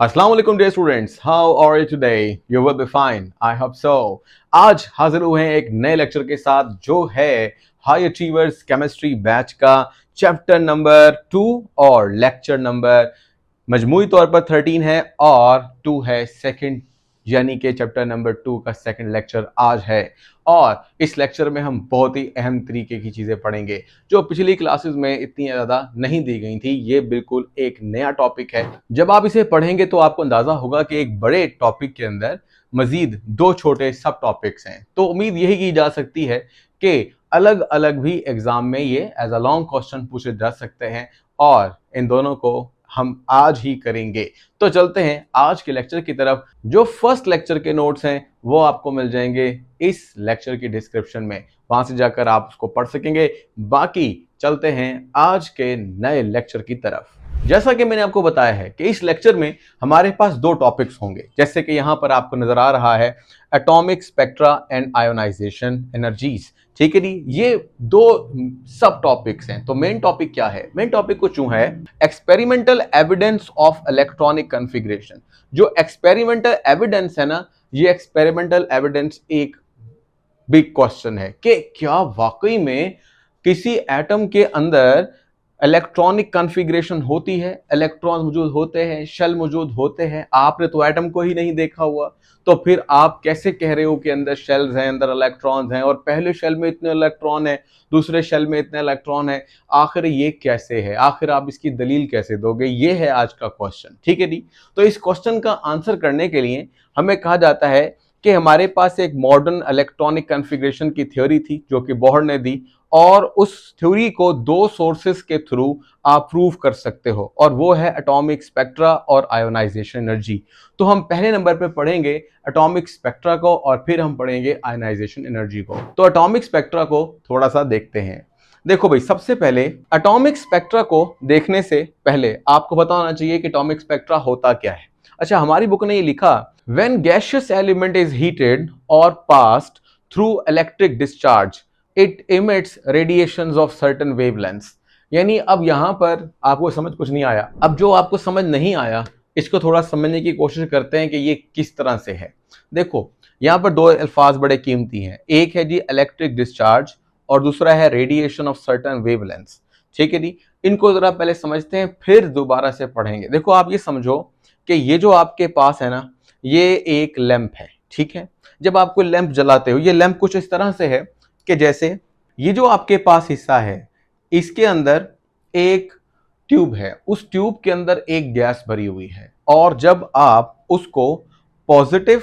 अस्सलाम वालेकुम dear students, how are you today? You will be fine, I hope so. आज हाजिर हुए हैं एक नए लेक्चर के साथ जो है हाई अचीवर्स केमिस्ट्री बैच का चैप्टर नंबर 2 और लेक्चर नंबर मजमूई तौर पर 13 है और 2 है सेकंड, यानी कि चैप्टर नंबर 2 का सेकंड लेक्चर आज है। और इस लेक्चर में हम बहुत ही अहम तरीके की चीज़ें पढ़ेंगे जो पिछली क्लासेस में इतनी ज़्यादा नहीं दी गई थी। ये बिल्कुल एक नया टॉपिक है। जब आप इसे पढ़ेंगे तो आपको अंदाज़ा होगा कि एक बड़े टॉपिक के अंदर मजीद दो छोटे सब टॉपिक्स हैं। तो उम्मीद यही की जा सकती है कि अलग अलग भी एग्जाम में ये एज अ लॉन्ग क्वेश्चन पूछे जा सकते हैं और इन दोनों को हम आज ही करेंगे। तो चलते हैं आज के लेक्चर की तरफ। जो फर्स्ट लेक्चर के नोट्स हैं वो आपको मिल जाएंगे इस लेक्चर की डिस्क्रिप्शन में, वहां से जाकर आप उसको पढ़ सकेंगे। बाकी चलते हैं आज के नए लेक्चर की तरफ। जैसा कि मैंने आपको बताया है कि इस लेक्चर में हमारे पास दो टॉपिक्स होंगे, जैसे कि यहां पर आपको नजर आ रहा है atomic spectra and ionization energies. ठीक है जी, ये दो सब टॉपिक्स हैं। तो मेन टॉपिक क्या है? मेन टॉपिक कुछ यूं है, experimental evidence of electronic configuration. जो एक्सपेरिमेंटल एविडेंस है ना, ये एक्सपेरिमेंटल एविडेंस एक बिग क्वेश्चन है कि क्या वाकई में किसी एटम के अंदर इलेक्ट्रॉनिक कॉन्फ़िगरेशन होती है, इलेक्ट्रॉन मौजूद होते हैं, शेल मौजूद होते हैं। आपने तो एटम को ही नहीं देखा हुआ, तो फिर आप कैसे कह रहे हो कि अंदर शेल्स हैं, अंदर इलेक्ट्रॉन्स हैं, और पहले शेल में इतने इलेक्ट्रॉन है, दूसरे शेल में इतने इलेक्ट्रॉन है? आखिर ये कैसे है? आखिर आप इसकी दलील कैसे दोगे? ये है आज का क्वेश्चन। ठीक है जी। तो इस क्वेश्चन का आंसर करने के लिए हमें कहा जाता है कि हमारे पास एक मॉडर्न इलेक्ट्रॉनिक कॉन्फ़िगरेशन की थ्योरी थी जो कि बोहर ने दी, और उस थ्योरी को दो सोर्सेस के थ्रू आप प्रूव कर सकते हो, और वो है एटॉमिक स्पेक्ट्रा और आयोनाइजेशन एनर्जी। तो हम पहले नंबर पे पढ़ेंगे एटॉमिक स्पेक्ट्रा को और फिर हम पढ़ेंगे आयोनाइजेशन एनर्जी को। तो एटॉमिक स्पेक्ट्रा को थोड़ा सा देखते हैं। देखो भाई, सबसे पहले एटॉमिक स्पेक्ट्रा को देखने से पहले आपको पता होना चाहिए कि एटॉमिक स्पेक्ट्रा होता क्या है। अच्छा, हमारी बुक ने ये लिखा, when gaseous element is heated और passed through electric discharge it emits radiations of certain wavelengths. यानी अब यहां पर आपको समझ कुछ नहीं आया। अब जो आपको समझ नहीं आया इसको थोड़ा समझने की कोशिश करते हैं कि ये किस तरह से है। देखो, यहां पर दो अल्फाज बड़े कीमती हैं, एक है जी इलेक्ट्रिक डिस्चार्ज और दूसरा है रेडिएशन ऑफ सर्टेन वेवलेंथ्स। ठीक है जी, इनको जरा पहले समझते हैं फिर दोबारा से पढ़ेंगे। देखो, आप ये समझो कि ये जो आपके पास है ना, ये एक लैंप है। ठीक है, जब आप कोई लैंप जलाते हो, ये लैंप कुछ इस तरह से है कि जैसे ये जो आपके पास हिस्सा है इसके अंदर एक ट्यूब है, उस ट्यूब के अंदर एक गैस भरी हुई है, और जब आप उसको पॉजिटिव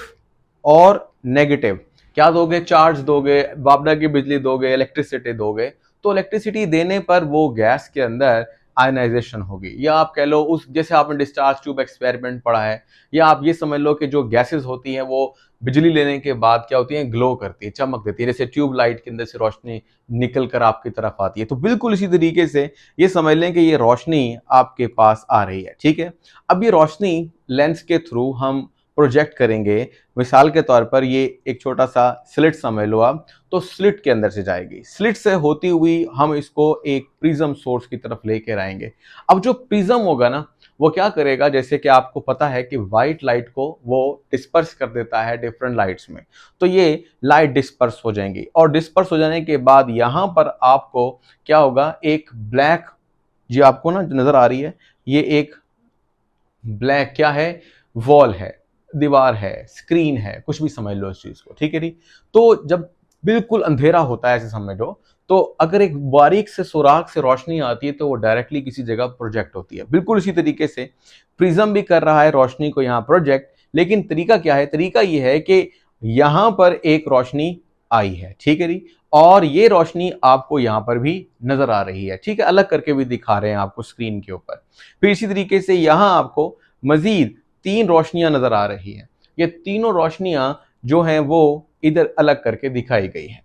और नेगेटिव क्या दोगे, चार्ज दोगे, बाबड़ा की बिजली दोगे, इलेक्ट्रिसिटी दोगे, तो इलेक्ट्रिसिटी देने पर वो गैस के अंदर आयनाइजेशन होगी। या आप कह लो, उस जैसे आपने डिस्चार्ज ट्यूब एक्सपेरिमेंट पढ़ा है, या आप ये समझ लो कि जो गैसेस होती हैं वो बिजली लेने के बाद क्या होती है, ग्लो करती है, चमक देती है, जैसे ट्यूब लाइट के अंदर से रोशनी निकल कर आपकी तरफ आती है। तो बिल्कुल इसी तरीके से ये समझ लें कि ये रोशनी आपके पास आ रही है। ठीक है, अब ये रोशनी लेंस के थ्रू हम प्रोजेक्ट करेंगे। मिसाल के तौर पर ये एक छोटा सा स्लिट समझ लो आप, तो स्लिट के अंदर से जाएगी, स्लिट से होती हुई हम इसको एक प्रिज्म सोर्स की तरफ लेकर आएंगे। अब जो प्रिज्म होगा ना, वो क्या करेगा, जैसे कि आपको पता है कि व्हाइट लाइट को वो डिस्पर्स कर देता है डिफरेंट लाइट्स में, तो ये लाइट डिस्पर्स हो जाएंगी, और डिस्पर्स हो जाने के बाद यहां पर आपको क्या होगा, एक ब्लैक, जो आपको ना नजर आ रही है, ये एक ब्लैक क्या है, वॉल है, दीवार है, स्क्रीन है, कुछ भी समझ लो इस चीज को। ठीक है जी। तो जब बिल्कुल अंधेरा होता है ऐसे समझो, तो अगर एक बारीक से सुराख से रोशनी आती है तो वो डायरेक्टली किसी जगह प्रोजेक्ट होती है। बिल्कुल इसी तरीके से प्रिज्म भी कर रहा है रोशनी को यहाँ प्रोजेक्ट, लेकिन तरीका क्या है, तरीका ये है कि यहां पर एक रोशनी आई है, ठीक है जी, और ये रोशनी आपको यहां पर भी नजर आ रही है। ठीक है, अलग करके भी दिखा रहे हैं आपको स्क्रीन के ऊपर। फिर इसी तरीके से यहां आपको मजीद तीन रोशनियां नजर आ रही हैं। ये तीनों रोशनियां जो हैं वो इधर अलग करके दिखाई गई हैं।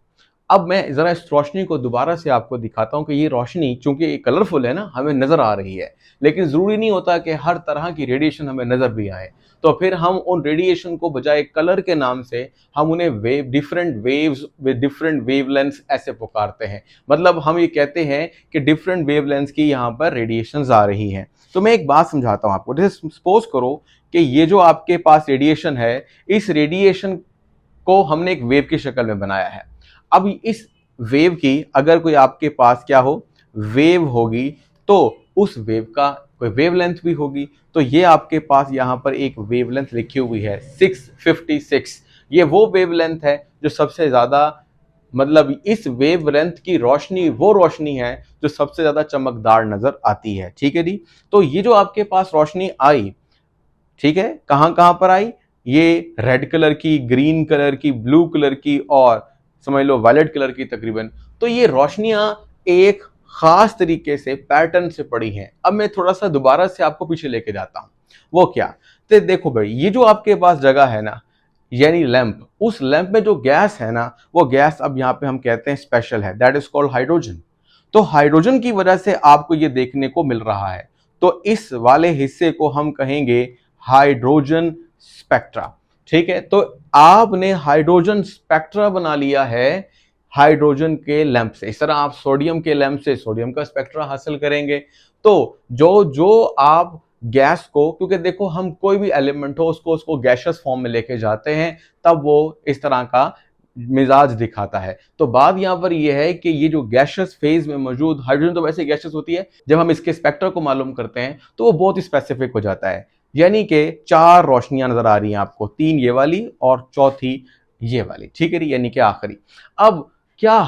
अब मैं जरा इस रोशनी को दोबारा से आपको दिखाता हूं कि ये रोशनी चूंकि ये कलरफुल है ना, हमें नजर आ रही है, लेकिन जरूरी नहीं होता कि हर तरह की रेडिएशन हमें नजर भी आए। तो फिर हम उन रेडिएशन को बजाय कलर के नाम से हम उन्हें wave, different waves with different wavelengths ऐसे पुकारते हैं। मतलब हम ये कहते हैं कि डिफरेंट वेवलेंथ्स की यहाँ पर रेडिएशंस आ रही हैं। तो मैं एक बात समझाता हूं आपको। जैसे सपोज करो कि ये जो आपके पास रेडिएशन है, इस रेडिएशन को हमने एक वेव की शक्ल में बनाया है। अब इस वेव की अगर कोई आपके पास क्या हो, वेव होगी, तो उस वेव का कोई वेवलेंथ भी होगी। तो ये आपके पास यहां पर एक वेवलेंथ लिखी हुई है 656। ये वो वेवलेंथ है जो सबसे ज्यादा, मतलब इस वेवलेंथ की रोशनी वो रोशनी है जो सबसे ज्यादा चमकदार नजर आती है। ठीक है जी। तो ये जो आपके पास रोशनी आई, ठीक है, कहां कहां पर आई, ये रेड कलर की, ग्रीन कलर की, ब्लू कलर की और समझ लो वायलेट कलर की तकरीबन। तो ये रोशनियां एक खास तरीके से पैटर्न से पड़ी हैं। अब मैं थोड़ा सा दोबारा से आपको पीछे लेके जाता हूं। वो क्या, तो देखो भाई, ये जो आपके पास जगह है ना, यानी लैंप, उस लैंप में जो गैस है ना, वो गैस अब यहां पे हम कहते हैं स्पेशल है, दैट इज कॉल्ड हाइड्रोजन। तो हाइड्रोजन की वजह से आपको ये देखने को मिल रहा है। तो इस वाले हिस्से को हम कहेंगे हाइड्रोजन स्पेक्ट्रा। ठीक है, तो आपने हाइड्रोजन स्पेक्ट्रा बना लिया है हाइड्रोजन के लैंप से। इस तरह आप सोडियम के लैंप से सोडियम का स्पेक्ट्रा हासिल करेंगे। तो जो जो आप गैस को, क्योंकि देखो हम कोई भी एलिमेंट हो उसको उसको गैसियस फॉर्म में लेके जाते हैं, तब वो इस तरह का मिजाज दिखाता है। तो बात यहां पर यह है कि ये जो गैसियस फेज में मौजूद हाइड्रोजन, तो वैसे गैसियस होती है, जब हम इसके स्पेक्ट्रा को मालूम करते हैं तो वो बहुत ही स्पेसिफिक हो जाता है। यानी कि 4 रोशनियां नजर आ रही हैं आपको, 3 ये वाली और चौथी ये वाली। ठीक है, यानी कि आखिरी। अब क्या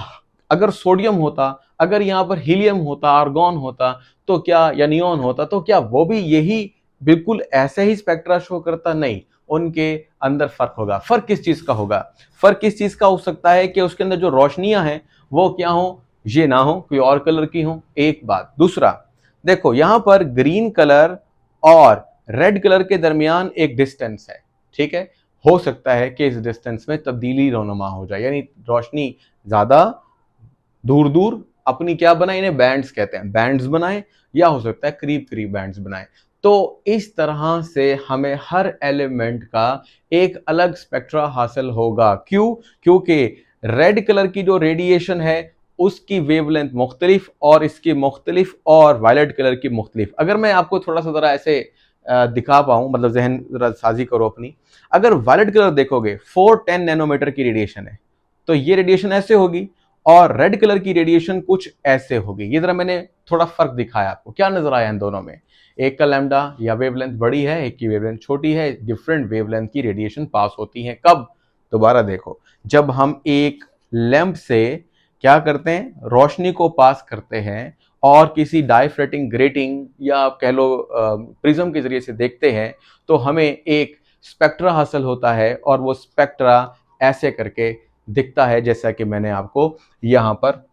अगर सोडियम होता, अगर यहां पर हीलियम होता, आर्गॉन होता, तो क्या, या नियोन होता, तो क्या वो भी यही बिल्कुल ऐसे ही स्पेक्ट्रा शो करता? नहीं, उनके अंदर फर्क होगा। फर्क किस चीज का होगा? फर्क किस चीज का हो सकता है कि उसके अंदर जो रोशनियां हैं वो क्या हो, ये ना हो, कोई और कलर की हो। एक बात। दूसरा, देखो यहां पर ग्रीन कलर और रेड कलर के दरमियान एक डिस्टेंस है। ठीक है, हो सकता है कि इस डिस्टेंस में तब्दीली रोनुमा हो जाए, यानी रोशनी ज्यादा दूर दूर अपनी क्या बनाए, इन्हें बैंड्स कहते हैं, बैंड्स बनाए, या हो सकता है करीब करीब बैंड्स बनाए। तो इस तरह से हमें हर एलिमेंट का एक अलग स्पेक्ट्रा हासिल होगा। क्यों? क्योंकि रेड कलर की जो रेडिएशन है उसकी वेवलेंथ मुख्तलिफ, और इसकी मुख्तलिफ, और वायलेट कलर की मुख्तलिफ। अगर मैं आपको थोड़ा सा जरा ऐसे दिखा पाऊं, मतलब जहन जरा साजी करो अपनी। अगर वायलेट कलर देखोगे 410 नैनोमीटर की रेडिएशन है, तो ये रेडिएशन ऐसे होगी, और रेड कलर की रेडिएशन कुछ ऐसे होगी। ये जरा मैंने थोड़ा फर्क दिखाया आपको, क्या नजर आया इन दोनों में? एक का लैम्डा या वेवलेंथ बड़ी है, एक की वेवलेंथ छोटी है। डिफरेंट वेवलेंथ की रेडिएशन पास होती है। कब? दोबारा देखो, जब हम एक लैंप से क्या करते हैं, रोशनी को पास करते हैं, और किसी डाइफ्रेटिंग ग्रेटिंग या आप कह लो प्रिज्म के जरिए से देखते हैं, तो हमें एक स्पेक्ट्रा हासिल होता है, और वो स्पेक्ट्रा ऐसे करके दिखता है जैसा कि मैंने आपको यहां पर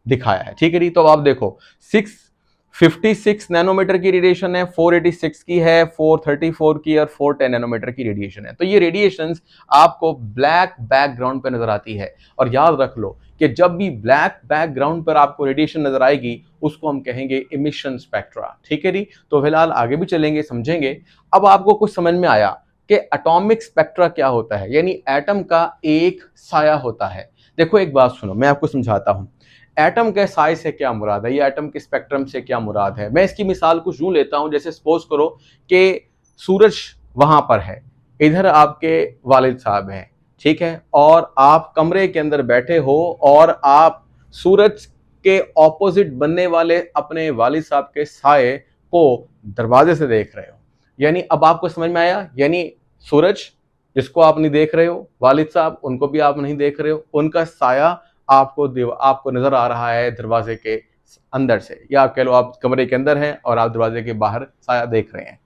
दिखाया है। ठीक है जी। तो अब आप देखो, 656 नैनोमीटर की रेडिएशन है, 486 की है, 434 की और 410 नैनोमीटर की रेडिएशन है। तो ये रेडिएशंस आपको ब्लैक बैकग्राउंड पर नजर आती है। और याद रख लो कि जब भी ब्लैक बैकग्राउंड पर आपको रेडिएशन नजर आएगी उसको हम कहेंगे इमिशन स्पेक्ट्रा। ठीक है जी। तो फिलहाल आगे भी चलेंगे, समझेंगे। अब आपको कुछ समझ में आया कि एटॉमिक स्पेक्ट्रा क्या होता है, यानी एटम का एक साया होता है। देखो एक बात सुनो, मैं आपको समझाता हूं। एटम के साय से क्या मुराद है, या एटम के स्पेक्ट्रम से क्या मुराद है। मैं इसकी मिसाल कुछ यूं लेता हूं, जैसे सपोज करो कि सूरज वहां पर है, इधर आपके वालिद साहब हैं, ठीक है, और आप कमरे के अंदर बैठे हो, और आप सूरज के ऑपोजिट बनने वाले अपने वालिद साहब के साये को दरवाजे से देख रहे हो। यानी अब आपको समझ में आया, यानी सूरज जिसको आप नहीं देख रहे हो, वालिद साहब उनको भी आप नहीं देख रहे हो, उनका साया आपको नजर आ रहा है दरवाजे के अंदर से, या आप कह लो आप कमरे के अंदर हैं और आप दरवाजे के बाहर साया देख रहे हैं।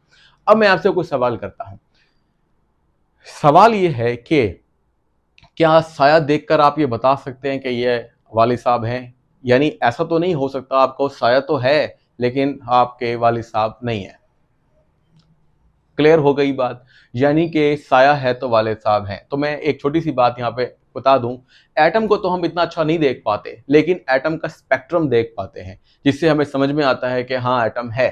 अब मैं आपसे कुछ सवाल करता हूं। सवाल यह है कि क्या साया देखकर आप ये बता सकते हैं कि ये वालिद साहब हैं? यानी ऐसा तो नहीं हो सकता, आपको साया तो है लेकिन आपके वालिद साहब नहीं है। क्लियर हो गई बात? यानी कि साया है तो वालिद साहब हैं। तो मैं एक छोटी सी बात यहाँ पे बता दूं, एटम को तो हम इतना अच्छा नहीं देख पाते, लेकिन एटम का स्पेक्ट्रम देख पाते हैं, जिससे हमें समझ में आता है कि हाँ एटम है।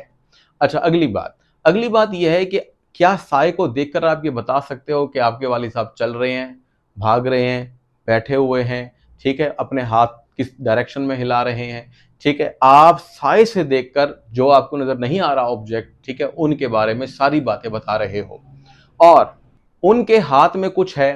अच्छा, अगली बात यह है कि क्या साए को देखकर आप ये बता सकते हो कि आपके वालिद साहब चल रहे हैं, भाग रहे हैं, बैठे हुए हैं, ठीक है, अपने हाथ किस डायरेक्शन में हिला रहे हैं? ठीक है, आप साइज से देखकर जो आपको नजर नहीं आ रहा ऑब्जेक्ट, ठीक है, उनके बारे में सारी बातें बता रहे हो। और उनके हाथ में कुछ है,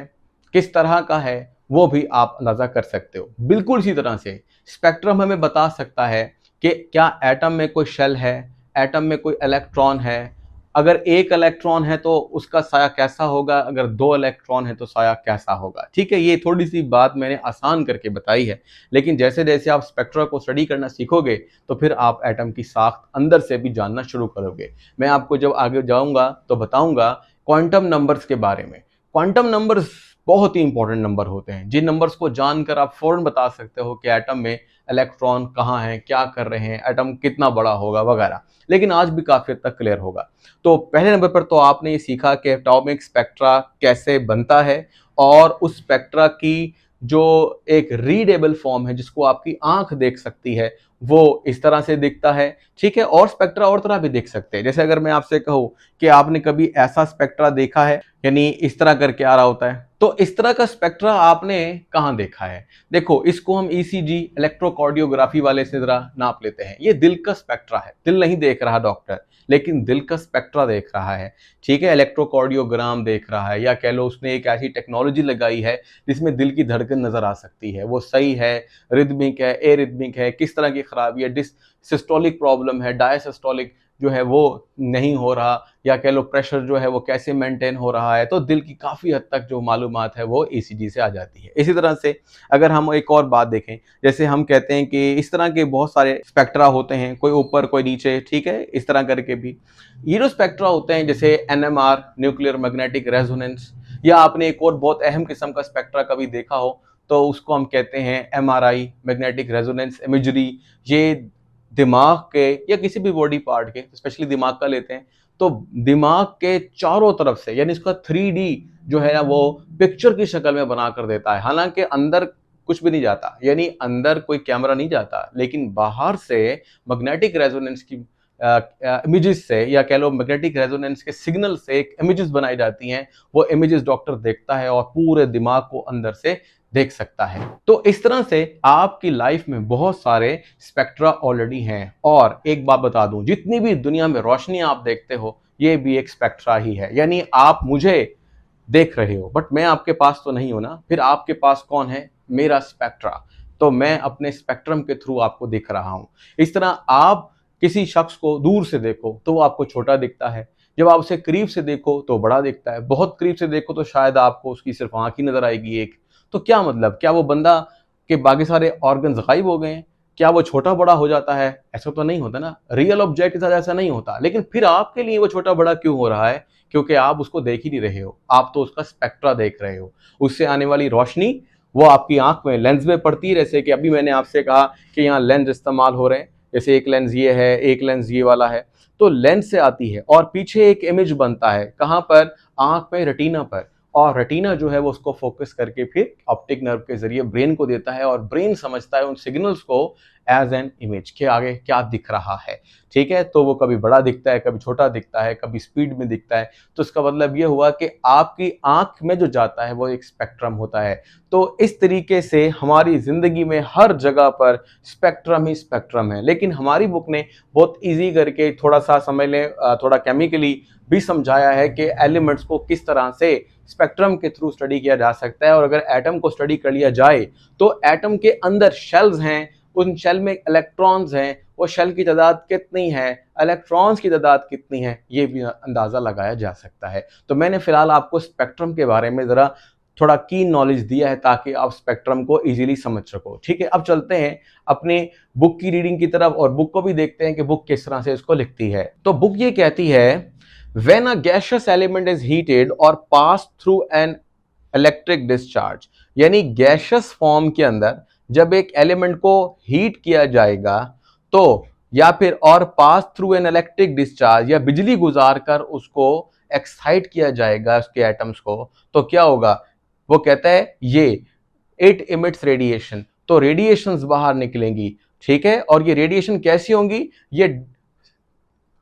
किस तरह का है, वो भी आप अंदाजा कर सकते हो। बिल्कुल इसी तरह से स्पेक्ट्रम हमें बता सकता है कि क्या एटम में कोई शेल है, एटम में कोई इलेक्ट्रॉन है। अगर एक इलेक्ट्रॉन है तो उसका साया कैसा होगा, अगर दो इलेक्ट्रॉन है तो साया कैसा होगा। ठीक है, ये थोड़ी सी बात मैंने आसान करके बताई है, लेकिन जैसे जैसे आप स्पेक्ट्रा को स्टडी करना सीखोगे तो फिर आप एटम की साख्त अंदर से भी जानना शुरू करोगे। मैं आपको जब आगे जाऊंगा तो बताऊंगा क्वांटम नंबर्स के बारे में। क्वांटम नंबर्स बहुत ही इंपॉर्टेंट नंबर होते हैं, जिन नंबर्स को जानकर आप फौरन बता सकते हो कि एटम में इलेक्ट्रॉन कहाँ है, क्या कर रहे हैं, एटम कितना बड़ा होगा वगैरह। लेकिन आज भी काफी हद तक क्लियर होगा। तो पहले नंबर पर तो आपने ये सीखा कि एटॉमिक स्पेक्ट्रा कैसे बनता है, और उस स्पेक्ट्रा की जो एक रीडेबल फॉर्म है जिसको आपकी आंख देख सकती है, वो इस तरह से दिखता है। ठीक है, और स्पेक्ट्रा और तरह भी देख सकते हैं। जैसे अगर मैं आपसे कहूँ कि आपने कभी ऐसा स्पेक्ट्रा देखा है, यानी इस तरह करके आ रहा होता है, तो इस तरह का स्पेक्ट्रा आपने कहाँ देखा है? देखो, इसको हम ईसीजी इलेक्ट्रोकार्डियोग्राफी वाले से जरा नाप लेते हैं। ये दिल का स्पेक्ट्रा है, दिल नहीं देख रहा डॉक्टर, लेकिन दिल का स्पेक्ट्रा देख रहा है। ठीक है, इलेक्ट्रोकार्डियोग्राम देख रहा है, या कह लो उसने एक ऐसी टेक्नोलॉजी लगाई है जिसमें दिल की धड़कन नजर आ सकती है, वो सही है, रिदमिक है, एरिदमिक है, किस तरह की खराबी है, सिस्टोलिक प्रॉब्लम है, डायसिस्टोलिक जो है वो नहीं हो रहा, या कह लो प्रेशर जो है वो कैसे मेंटेन हो रहा है। तो दिल की काफ़ी हद तक जो मालूमात है वो ईसीजी से आ जाती है। इसी तरह से अगर हम एक और बात देखें, जैसे हम कहते हैं कि इस तरह के बहुत सारे स्पेक्ट्रा होते हैं, कोई ऊपर कोई नीचे, ठीक है, इस तरह करके भी ये जो स्पेक्ट्रा होते हैं, जैसे एनएमआर न्यूक्लियर मैग्नेटिक रेजोनेंस, या आपने एक और बहुत अहम किस्म का स्पेक्ट्रा कभी देखा हो तो उसको हम कहते हैं एमआरआई मैग्नेटिक रेजोनेंस इमेजरी। ये दिमाग के या किसी भी बॉडी पार्ट के, स्पेशली दिमाग का लेते हैं, तो दिमाग के चारों तरफ से, यानी इसका 3D जो है ना वो पिक्चर की शक्ल में बना कर देता है। हालांकि अंदर कुछ भी नहीं जाता, यानी अंदर कोई कैमरा नहीं जाता, लेकिन बाहर से मैग्नेटिक रेजोनेंस की इमेजेस से, या कह लो मैग्नेटिक रेजोनेंस के सिग्नल से एक इमेजेस बनाई जाती हैं। वो इमेजेस डॉक्टर देखता है और पूरे दिमाग को अंदर से देख सकता है। तो इस तरह से आपकी लाइफ में बहुत सारे स्पेक्ट्रा ऑलरेडी हैं। और एक बात बता दूं, जितनी भी दुनिया में रोशनी आप देखते हो ये भी एक स्पेक्ट्रा ही है। यानी आप मुझे देख रहे हो बट मैं आपके पास तो नहीं हूं ना, फिर आपके पास कौन है? मेरा स्पेक्ट्रा। तो मैं अपने स्पेक्ट्रम के थ्रू आपको दिख रहा हूं। इस तरह आप किसी शख्स को दूर से देखो तो वो आपको छोटा दिखता है, जब आप उसे करीब से देखो तो बड़ा दिखता है, बहुत करीब से देखो तो शायद आपको उसकी सिर्फ आंख ही नजर आएगी एक। तो क्या मतलब, क्या वो बंदा के बाकी सारे ऑर्गन्स गायब हो गए हैं? क्या वो छोटा बड़ा हो जाता है? ऐसा तो नहीं होता ना, रियल ऑब्जेक्ट के साथ ऐसा नहीं होता। लेकिन फिर आपके लिए वो छोटा बड़ा क्यों हो रहा है? क्योंकि आप उसको देख ही नहीं रहे हो, आप तो उसका स्पेक्ट्रा देख रहे हो। उससे आने वाली रोशनी वो आपकी आंख में लेंस में पड़ती है। जैसे कि अभी मैंने आपसे कहा कि यहाँ लेंस इस्तेमाल हो रहे हैं, जैसे एक लेंस ये है, एक लेंस ये वाला है, तो लेंस से आती है और पीछे एक इमेज बनता है। कहाँ पर? आंख में, रेटिना पर। और रेटिना जो है वो उसको फोकस करके फिर ऑप्टिक नर्व के जरिए ब्रेन को देता है, और ब्रेन समझता है उन सिग्नल्स को एज एन इमेज के आगे क्या दिख रहा है। ठीक है, तो वो कभी बड़ा दिखता है, कभी छोटा दिखता है, कभी स्पीड में दिखता है। तो इसका मतलब ये हुआ कि आपकी आंख में जो जाता है वो एक स्पेक्ट्रम होता है। तो इस तरीके से हमारी जिंदगी में हर जगह पर स्पेक्ट्रम ही स्पेक्ट्रम है। लेकिन हमारी बुक ने बहुत ईजी करके, थोड़ा सा समझ लें, थोड़ा केमिकली भी समझाया है कि एलिमेंट्स को किस तरह से स्पेक्ट्रम के थ्रू स्टडी किया जा सकता है। और अगर एटम को स्टडी कर लिया जाए तो एटम के अंदर शेल्स हैं, उन शेल में इलेक्ट्रॉन्स हैं, वो शेल की तादाद कितनी है, इलेक्ट्रॉन्स की तादाद कितनी है, ये भी अंदाज़ा लगाया जा सकता है। तो मैंने फिलहाल आपको स्पेक्ट्रम के बारे में ज़रा थोड़ा कीन नॉलेज दिया है ताकि आप स्पेक्ट्रम को इजीली समझ सको। ठीक है, अब चलते हैं अपने बुक की रीडिंग की तरफ और बुक को भी देखते हैं कि बुक किस तरह से इसको लिखती है। तो बुक ये कहती है, when a gaseous element is heated or passed through an electric discharge, यानी गैशियस फॉर्म के अंदर जब एक एलिमेंट को हीट किया जाएगा तो, या फिर और pass through an electric discharge, या बिजली गुजार कर उसको एक्साइट किया जाएगा उसके एटम्स को, तो क्या होगा? वो कहता है ये इट इमिट्स रेडिएशन, तो रेडिएशंस बाहर निकलेंगी। ठीक है, और ये रेडिएशन कैसी होंगी? ये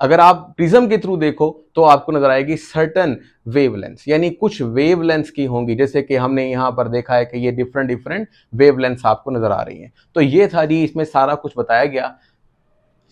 अगर आप प्रिज्म के थ्रू देखो तो आपको नजर आएगी सर्टन वेवलेंथ्स, यानी कुछ वेवलेंथ्स की होंगी, जैसे कि हमने यहां पर देखा है कि ये डिफरेंट डिफरेंट वेवलेंथ्स आपको नजर आ रही हैं। तो ये था जी, इसमें सारा कुछ बताया गया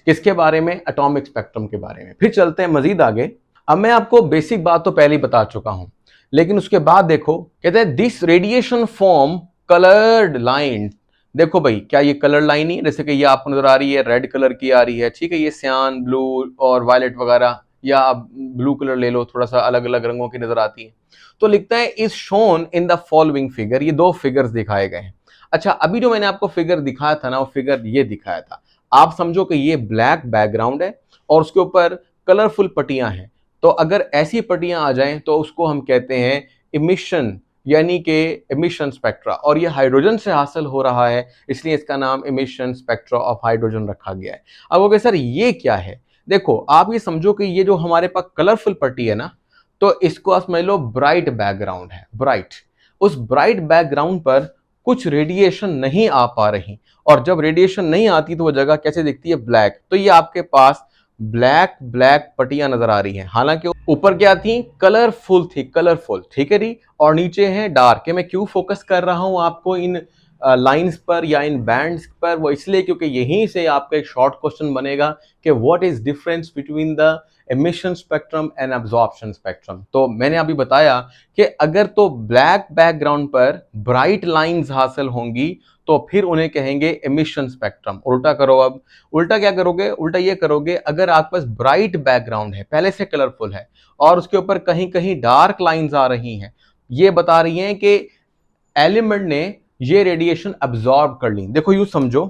किसके बारे में, एटॉमिक स्पेक्ट्रम के बारे में। फिर चलते हैं मजीद आगे। अब मैं आपको बेसिक बात तो पहले ही बता चुका हूं, लेकिन उसके बाद देखो, कहते हैं this radiation form coloured line. देखो भाई, क्या ये कलर लाइन ही है? जैसे कि ये आपको नजर आ रही है, रेड कलर की आ रही है, ठीक है, ये सियान ब्लू और वायलेट वगैरह, या आप ब्लू कलर ले लो, थोड़ा सा अलग अलग रंगों की नजर आती है। तो लिखता है is shown in the following figure, ये दो फिगर्स दिखाए गए हैं। अच्छा, अभी जो मैंने आपको फिगर दिखाया था ना, वो फिगर ये दिखाया था। आप समझो कि ये ब्लैक बैकग्राउंड है और उसके ऊपर कलरफुल पट्टियां हैं। तो अगर ऐसी पट्टियां आ जाएं तो उसको हम कहते हैं इमिशन, यानी कि इमिशन स्पेक्ट्रा। और ये हाइड्रोजन से हासिल हो रहा है, इसलिए इसका नाम इमिशन स्पेक्ट्रा ऑफ हाइड्रोजन रखा गया है। अब वो सर ये क्या है? देखो, आप ये समझो कि ये जो हमारे पास कलरफुल पट्टी है ना, तो इसको आप समझ लो ब्राइट बैकग्राउंड है, ब्राइट। उस ब्राइट बैकग्राउंड पर कुछ रेडिएशन नहीं आ पा रही, और जब रेडिएशन नहीं आती तो वो जगह कैसे दिखती है? ब्लैक। तो ये आपके पास ब्लैक ब्लैक पट्टियां नजर आ रही हैं। हालांकि ऊपर क्या थी? कलरफुल थी, कलरफुल, ठीक है जी। और नीचे है डार्क। मैं क्यों फोकस कर रहा हूं आपको इन लाइंस पर या इन बैंड्स पर? वो इसलिए क्योंकि यहीं से आपका एक शॉर्ट क्वेश्चन बनेगा कि what is difference between the emission spectrum and absorption spectrum. तो मैंने अभी बताया कि अगर तो ब्लैक बैकग्राउंड पर ब्राइट लाइंस हासिल होंगी तो फिर उन्हें कहेंगे एमिशन स्पेक्ट्रम। उल्टा करो, अब उल्टा क्या करोगे? उल्टा ये करोगे, अगर आपके पास ब्राइट बैकग्राउंड है, पहले से कलरफुल है, और उसके ऊपर कहीं कहीं डार्क लाइंस आ रही हैं, ये बता रही हैं कि एलिमेंट ने ये रेडिएशन अब्सॉर्ब कर ली। देखो, यूं समझो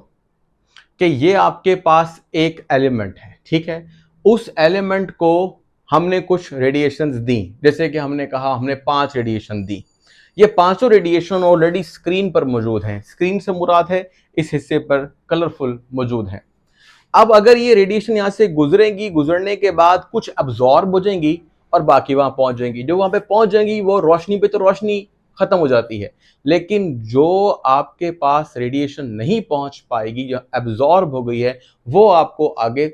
कि ये आपके पास एक एलिमेंट है, ठीक है, उस एलिमेंट को हमने कुछ रेडिएशंस दी, जैसे कि हमने कहा हमने 5 रेडिएशन दी। ये पांचों रेडिएशन ऑलरेडी स्क्रीन पर मौजूद हैं। स्क्रीन से मुराद है इस हिस्से पर कलरफुल मौजूद है। अब अगर ये रेडिएशन यहां से गुजरेंगी, गुजरने के बाद कुछ अब्जॉर्ब हो जाएंगी और बाकी वहां पहुंच जाएंगी। जो वहां पे पहुंच जाएंगी वो रोशनी पे तो रोशनी खत्म हो जाती है, लेकिन जो आपके पास रेडिएशन नहीं पहुंच पाएगी, जो एब्जॉर्ब हो गई है, वो आपको आगे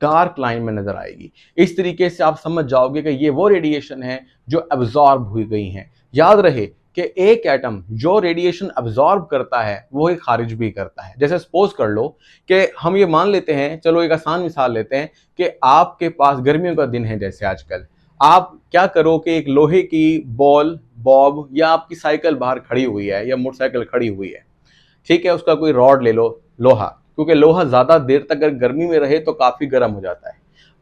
डार्क लाइन में नजर आएगी। इस तरीके से आप समझ जाओगे कि ये वो रेडिएशन है जो एब्जॉर्ब हुई गई हैं। याद रहे कि एक एटम जो रेडिएशन अब्सॉर्ब करता है वो ही खारिज भी करता है। जैसे सपोज कर लो कि हम ये मान लेते हैं, चलो एक आसान मिसाल लेते हैं कि आपके पास गर्मियों का दिन है, जैसे आजकल आप क्या करो कि एक लोहे की बॉल, बॉब, या आपकी साइकिल बाहर खड़ी हुई है या मोटरसाइकिल खड़ी हुई है, ठीक है, उसका कोई रॉड ले लो, लोहा, क्योंकि लोहा ज्यादा देर तक अगर गर्मी में रहे तो काफी गर्म हो जाता है।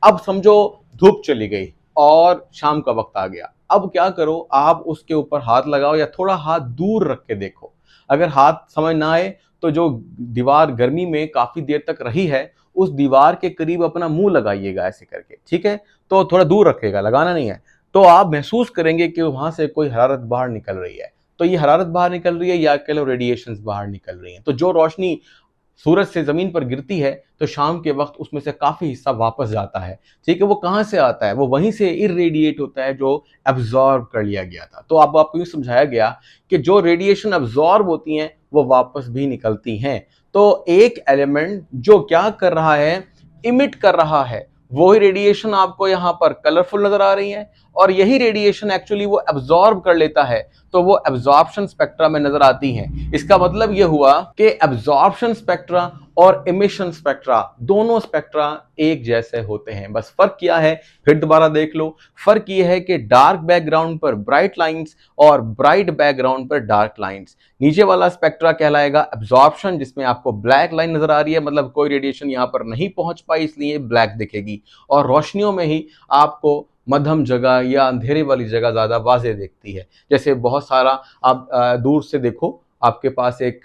अब समझो धूप चली गई और शाम का वक्त आ गया। अब क्या करो, आप उसके ऊपर हाथ लगाओ या थोड़ा हाथ दूर रख के देखो। अगर हाथ समझ ना आए तो जो दीवार गर्मी में काफी देर तक रही है, उस दीवार के करीब अपना मुंह लगाइएगा ऐसे करके, ठीक है, तो थोड़ा दूर रखेगा, लगाना नहीं है। तो आप महसूस करेंगे कि वहां से कोई हरारत बाहर निकल रही है। तो ये हरारत बाहर निकल रही है या कह लो रेडिएशंस बाहर निकल रही हैं। तो जो रोशनी सूरज से जमीन पर गिरती है तो शाम के वक्त उसमें से काफी हिस्सा वापस जाता है, ठीक है। वो कहां से आता है? वो वहीं से इरेडिएट होता है जो एब्जॉर्ब कर लिया गया था। तो अब आपको यूं समझाया गया कि जो रेडिएशन एब्जॉर्ब होती हैं वो वापस भी निकलती हैं। तो एक एलिमेंट जो क्या कर रहा है, इमिट कर रहा है, वही रेडिएशन आपको यहां पर कलरफुल नजर आ रही है, और यही रेडिएशन एक्चुअली वो एब्जॉर्ब कर लेता है, तो वो एब्जॉर्प्शन स्पेक्ट्रा में नजर आती हैं। इसका मतलब ये हुआ कि एब्जॉर्प्शन स्पेक्ट्रा और इमिशन स्पेक्ट्रा, दोनों स्पेक्ट्रा एक जैसे होते हैं। बस फर्क क्या है, फिर दोबारा देख लो। फर्क ये है कि डार्क बैकग्राउंड पर ब्राइट लाइंस और ब्राइट बैकग्राउंड पर डार्क लाइंस। नीचे वाला स्पेक्ट्रा कहलाएगा एब्जॉर्प्शन, जिसमें आपको ब्लैक लाइन नजर आ रही है, मतलब कोई रेडिएशन यहां पर नहीं पहुंच पाई इसलिए ब्लैक दिखेगी। और रोशनियों में ही आपको मध्यम जगह या अंधेरे वाली जगह ज्यादा वाजे दिखती है। जैसे बहुत सारा आप दूर से देखो, आपके पास एक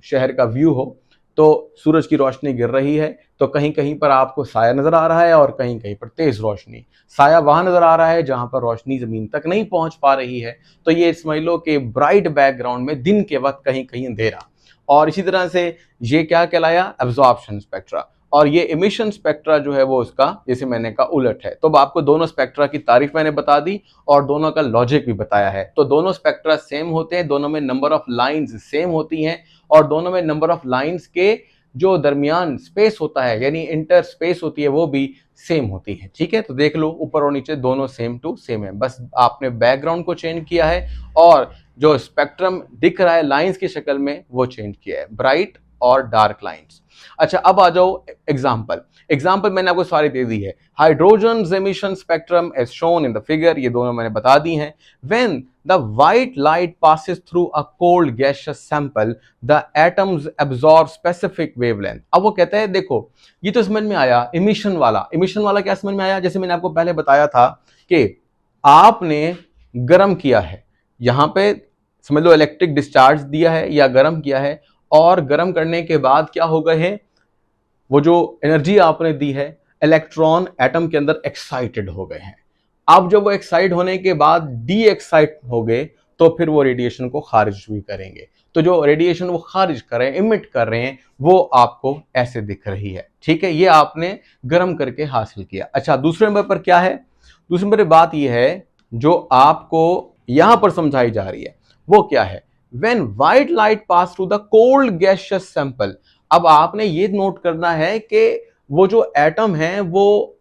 शहर का व्यू हो, तो सूरज की रोशनी गिर रही है, तो कहीं कहीं पर आपको साया नजर आ रहा है और कहीं कहीं पर तेज रोशनी। साया वहां नजर आ रहा है जहां पर रोशनी जमीन तक नहीं पहुंच पा रही है। तो ये समझ लो कि ब्राइट बैकग्राउंड में दिन के वक्त कहीं कहीं अंधेरा। और इसी तरह से ये क्या कहलाया, एब्जॉर्प्शन स्पेक्ट्रा। और ये इमिशन स्पेक्ट्रा जो है वो उसका, जैसे मैंने कहा, उलट है। तो आपको दोनों स्पेक्ट्रा की तारीफ मैंने बता दी और दोनों का लॉजिक भी बताया है। तो दोनों स्पेक्ट्रा सेम होते हैं, दोनों में नंबर ऑफ लाइंस सेम होती हैं, और दोनों में नंबर ऑफ लाइंस के जो दरमियान स्पेस होता है यानी इंटर स्पेस होती है वो भी सेम होती है। ठीक है, तो देख लो ऊपर और नीचे दोनों सेम टू सेम है, बस आपने बैकग्राउंड को चेंज किया है और जो स्पेक्ट्रम दिख रहा है लाइंस की शक्ल में वो चेंज किया है, ब्राइट और डार्क लाइंस। अच्छा, अब आ जाओ एग्जाम्पल मैंने आपको सारी दे दी है। Hydrogen emission spectrum as shown in the figure, ये दोनों मैंने बता दी हैं। When the white light passes through a cold gaseous sample the atoms absorb specific wavelength. अब वो कहता है देखो ये तो समझ में आया, इमिशन वाला क्या समझ में आया, जैसे मैंने आपको पहले बताया था कि आपने गर्म किया है, यहां पे समझ लो इलेक्ट्रिक डिस्चार्ज दिया है या गर्म किया है, और गर्म करने के बाद क्या हो गए हैं, वो जो एनर्जी आपने दी है, इलेक्ट्रॉन एटम के अंदर एक्साइटेड हो गए हैं। अब जब वो एक्साइट होने के बाद डी एक्साइट हो गए तो फिर वो रेडिएशन को खारिज भी करेंगे। तो जो रेडिएशन वो खारिज कर रहे हैं, इमिट कर रहे हैं, वो आपको ऐसे दिख रही है। ठीक है, ये आपने गर्म करके हासिल किया। अच्छा, दूसरे नंबर पर क्या है, दूसरे नंबर पर बात यह है जो आपको यहां पर समझाई जा रही है वो क्या है, when white light pass through the cold gaseous sample. अब आपने ये नोट करना है कि वो जो एटम है वो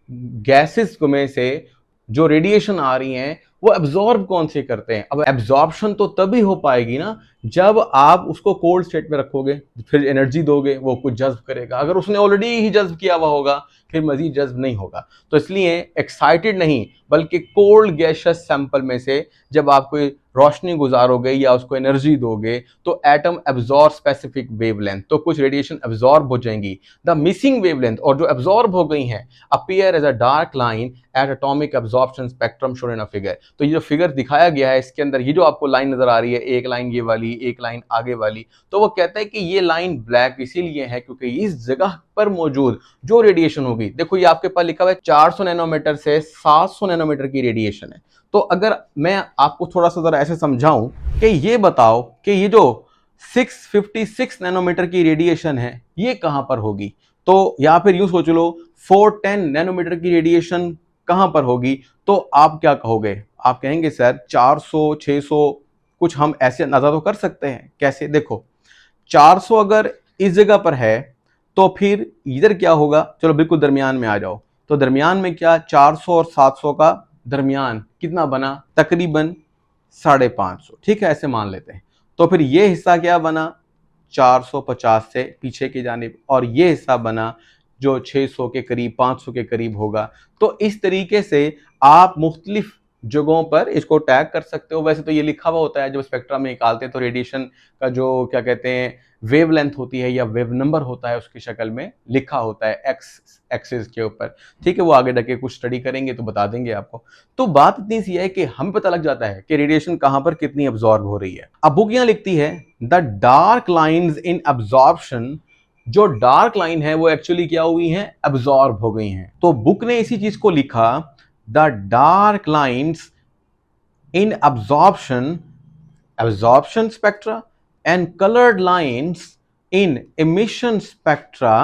गैसेस में से जो रेडिएशन आ रही हैं वो एब्जॉर्ब कौन से करते हैं। अब एब्जॉर्प्शन तो तभी हो पाएगी ना जब आप उसको कोल्ड स्टेट में रखोगे, फिर एनर्जी दोगे, वो कुछ जज्ब करेगा। अगर उसने ऑलरेडी ही जज्ब किया हुआ होगा फिर मजीद जज्ब नहीं होगा। तो इसलिए एक्साइटेड नहीं बल्कि कोल्ड गैसियस सैंपल में से जब आप कोई रोशनी गुजारोगे या उसको एनर्जी दोगे तो एटम एब्जॉर्ब स्पेसिफिक वेवलेंथ, तो कुछ रेडिएशन एब्जॉर्ब हो जाएंगी। द मिसिंग वेवलेंथ, और जो एब्जॉर्ब हो गई हैं, appear as a dark line at atomic absorption spectrum shown in a figure. तो ये जो फिगर दिखाया गया है इसके अंदर ये जो आपको लाइन नजर आ रही है, एक लाइन ये वाली, एक लाइन आगे वाली, तो वो कहता है कि ये लाइन ब्लैक इसीलिए है क्योंकि इस जगह पर मौजूद जो रेडिएशन होगी, देखो ये आपके पास लिखा हुआ है 400 नैनोमीटर से 700 नैनोमीटर की रेडिएशन है। तो अगर मैं आपको थोड़ा सा जरा ऐसे समझाऊं कि ये बताओ कि ये जो 656 नैनोमीटर की रेडिएशन है ये कहां पर होगी, तो या फिर यूं सोच लो 410 नैनोमीटर की रेडिएशन कहां पर होगी, तो आप क्या कहोगे, आप कहेंगे सर 400 600, कुछ हम ऐसे अंदाजा तो कर सकते हैं। कैसे, देखो 400 अगर इस जगह पर है तो फिर इधर क्या होगा, चलो बिल्कुल दरमियान में आ जाओ, तो दरमियान में क्या 400 और 700 का दरमियान कितना बना, तकरीबन 550। ठीक है, ऐसे मान लेते हैं। तो फिर ये हिस्सा क्या बना 450 से पीछे की जानिब, और ये हिस्सा बना जो 600 के करीब 500 के करीब होगा। तो इस तरीके से आप मुख्तलिफ जगहों पर इसको टैग कर सकते हो। वैसे तो ये लिखा हुआ होता है जब स्पेक्ट्रा में निकालते हैं तो रेडिएशन का जो क्या कहते हैं वेव लेंथ होती है या वेव नंबर होता है उसकी शक्ल में लिखा होता है एक्स एक्सिस के ऊपर। ठीक है, वो आगे जाके कुछ स्टडी करेंगे तो बता देंगे आपको। तो बात इतनी सी है कि हमें पता लग जाता है कि रेडिएशन कहां पर कितनी अब्जॉर्ब हो रही है। अब बुक यहां लिखती है the dark lines in absorption, जो डार्क लाइन है वो एक्चुअली क्या हुई हैं, अब्जॉर्ब हो गई हैं। तो बुक ने इसी चीज को लिखा, the dark lines in absorption spectra and colored lines in emission spectra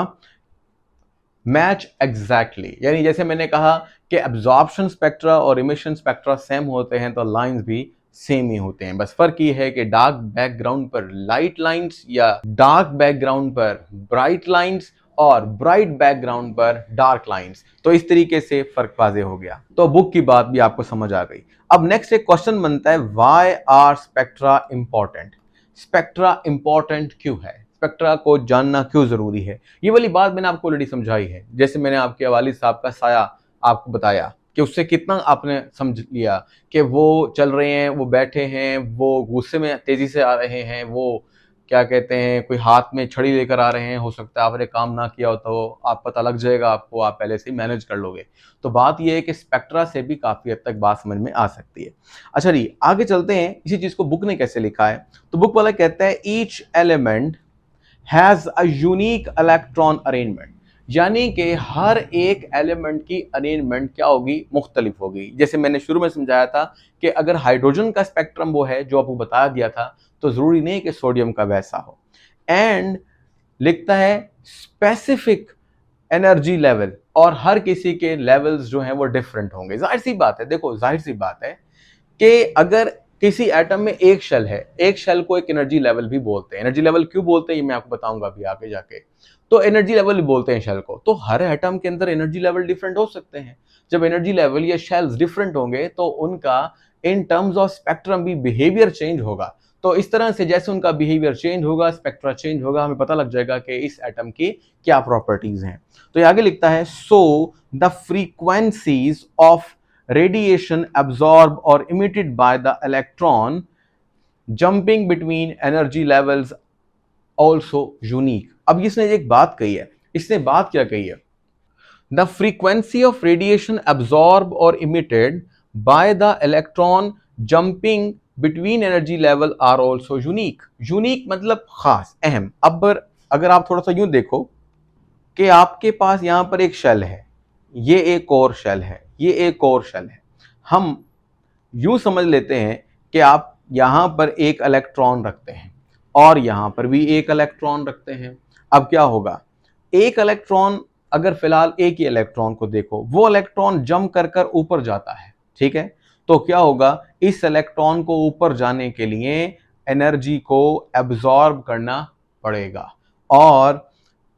match exactly. यानी जैसे मैंने कहा कि एब्जॉर्प्शन स्पेक्ट्रा और इमिशन स्पेक्ट्रा सेम होते हैं तो लाइंस भी सेम ही होते हैं, बस फर्क ये है कि डार्क बैकग्राउंड पर लाइट लाइंस या डार्क बैकग्राउंड पर ब्राइट लाइंस और ब्राइट बैकग्राउंड पर डार्क लाइंस। तो इस तरीके से फर्क वाजे हो गया, तो बुक की बात भी आपको समझ आ गई। अब नेक्स्ट एक क्वेश्चन बनता है, why are spectra important, spectra important क्यों है, स्पेक्ट्रा को जानना क्यों जरूरी है। ये वाली बात मैंने आपको ऑलरेडी समझाई है, जैसे मैंने आपके वालिद साहब का साया आपको बताया कि उससे कितना आपने समझ लिया कि वो चल रहे हैं, वो बैठे हैं, वो गुस्से में तेजी से आ रहे हैं, वो क्या कहते हैं कोई हाथ में छड़ी लेकर आ रहे हैं, हो सकता है आपने काम ना किया हो तो आप पता लग जाएगा आपको, आप पहले से ही मैनेज कर लोगे। तो बात यह है कि स्पेक्ट्रा से भी काफी हद तक बात समझ में आ सकती है। अच्छा जी, आगे चलते हैं, इसी चीज को बुक ने कैसे लिखा है। तो बुक वाला कहता है each element has a unique electron arrangement, यानी कि हर एक एलिमेंट की अरेंजमेंट क्या होगी, मुख्तलिफ होगी। जैसे मैंने शुरू में समझाया था कि अगर हाइड्रोजन का स्पेक्ट्रम वो है जो आपको बता दिया था तो जरूरी नहीं कि सोडियम का वैसा हो। एंड लिखता है स्पेसिफिक एनर्जी लेवल, और हर किसी के लेवल्स जो हैं वो डिफरेंट होंगे। जाहिर सी बात है, देखो जाहिर सी बात है कि अगर किसी एटम में एक शेल है, एक शेल को एक एनर्जी लेवल भी बोलते हैं। एनर्जी लेवल क्यों बोलते हैं ये मैं आपको बताऊंगा अभी आगे जाके। तो एनर्जी लेवल भी बोलते हैं शेल को। तो हर एटम के अंदर एनर्जी लेवल डिफरेंट हो सकते हैं। जब एनर्जी लेवल या शेल्स डिफरेंट होंगे तो उनका इन टर्म्स ऑफ स्पेक्ट्रम भी बिहेवियर चेंज होगा। तो इस तरह से जैसे उनका बिहेवियर चेंज होगा, स्पेक्ट्रा चेंज होगा, हमें पता लग जाएगा कि इस एटम की क्या प्रॉपर्टीज हैं। तो ये आगे लिखता है, so the frequencies of radiation absorbed or emitted by the electron jumping between energy levels also unique। अब इसने एक बात कही है, इसने बात क्या कही है? The frequency of radiation absorbed or emitted by the electron jumping between energy level are also unique। unique मतलब खास, अहम। अब अगर आप थोड़ा सा यूं देखो कि आपके पास यहां पर एक शेल है, ये एक और शेल है, ये एक और शेल है। हम यूं समझ लेते हैं कि आप यहां पर एक इलेक्ट्रॉन रखते हैं और यहां पर भी एक इलेक्ट्रॉन रखते हैं। अब क्या होगा, एक इलेक्ट्रॉन, अगर फिलहाल एक ही इलेक्ट्रॉन को देखो, वो इलेक्ट्रॉन जंप कर कर ऊपर जाता है, ठीक है। तो क्या होगा, इस इलेक्ट्रॉन को ऊपर जाने के लिए एनर्जी को एब्जॉर्ब करना पड़ेगा, और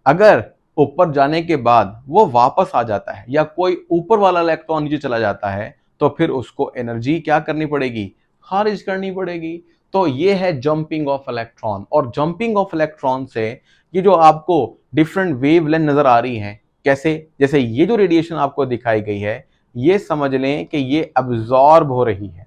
अगर ऊपर जाने के बाद वो वापस आ जाता है या कोई ऊपर वाला इलेक्ट्रॉन नीचे चला जाता है तो फिर उसको एनर्जी क्या करनी पड़ेगी, खारिज करनी पड़ेगी। तो ये है जंपिंग ऑफ इलेक्ट्रॉन। और जंपिंग ऑफ इलेक्ट्रॉन से ये जो आपको डिफरेंट वेवलेंथ नजर आ रही हैं, कैसे, जैसे ये जो रेडिएशन आपको दिखाई गई है, ये समझ लें कि ये अब्जॉर्ब हो रही है,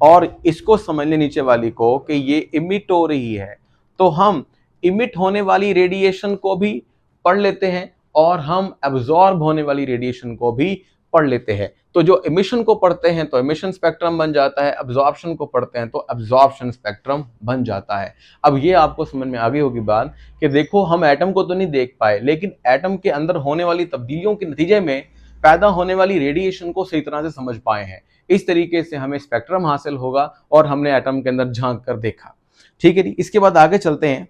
और इसको समझ लें नीचे वाली को कि ये इमिट हो रही है। तो हम इमिट होने वाली रेडिएशन को भी पढ़ लेते हैं और हम एब्जॉर्ब होने वाली रेडिएशन को भी पढ़ लेते हैं। तो जो इमिशन को पढ़ते हैं तो इमिशन स्पेक्ट्रम बन जाता है, एब्जॉर्प्शन को पढ़ते हैं तो एब्जॉर्प्शन स्पेक्ट्रम बन जाता है। अब ये आपको समझ में आ गई होगी बात कि देखो हम एटम को तो नहीं देख पाए, लेकिन एटम के अंदर होने वाली तब्दीलियों के नतीजे में पैदा होने वाली रेडिएशन को सही तरह से समझ पाए हैं। इस तरीके से हमें स्पेक्ट्रम हासिल होगा और हमने एटम के अंदर झांक कर देखा। ठीक है जी, इसके बाद आगे चलते हैं।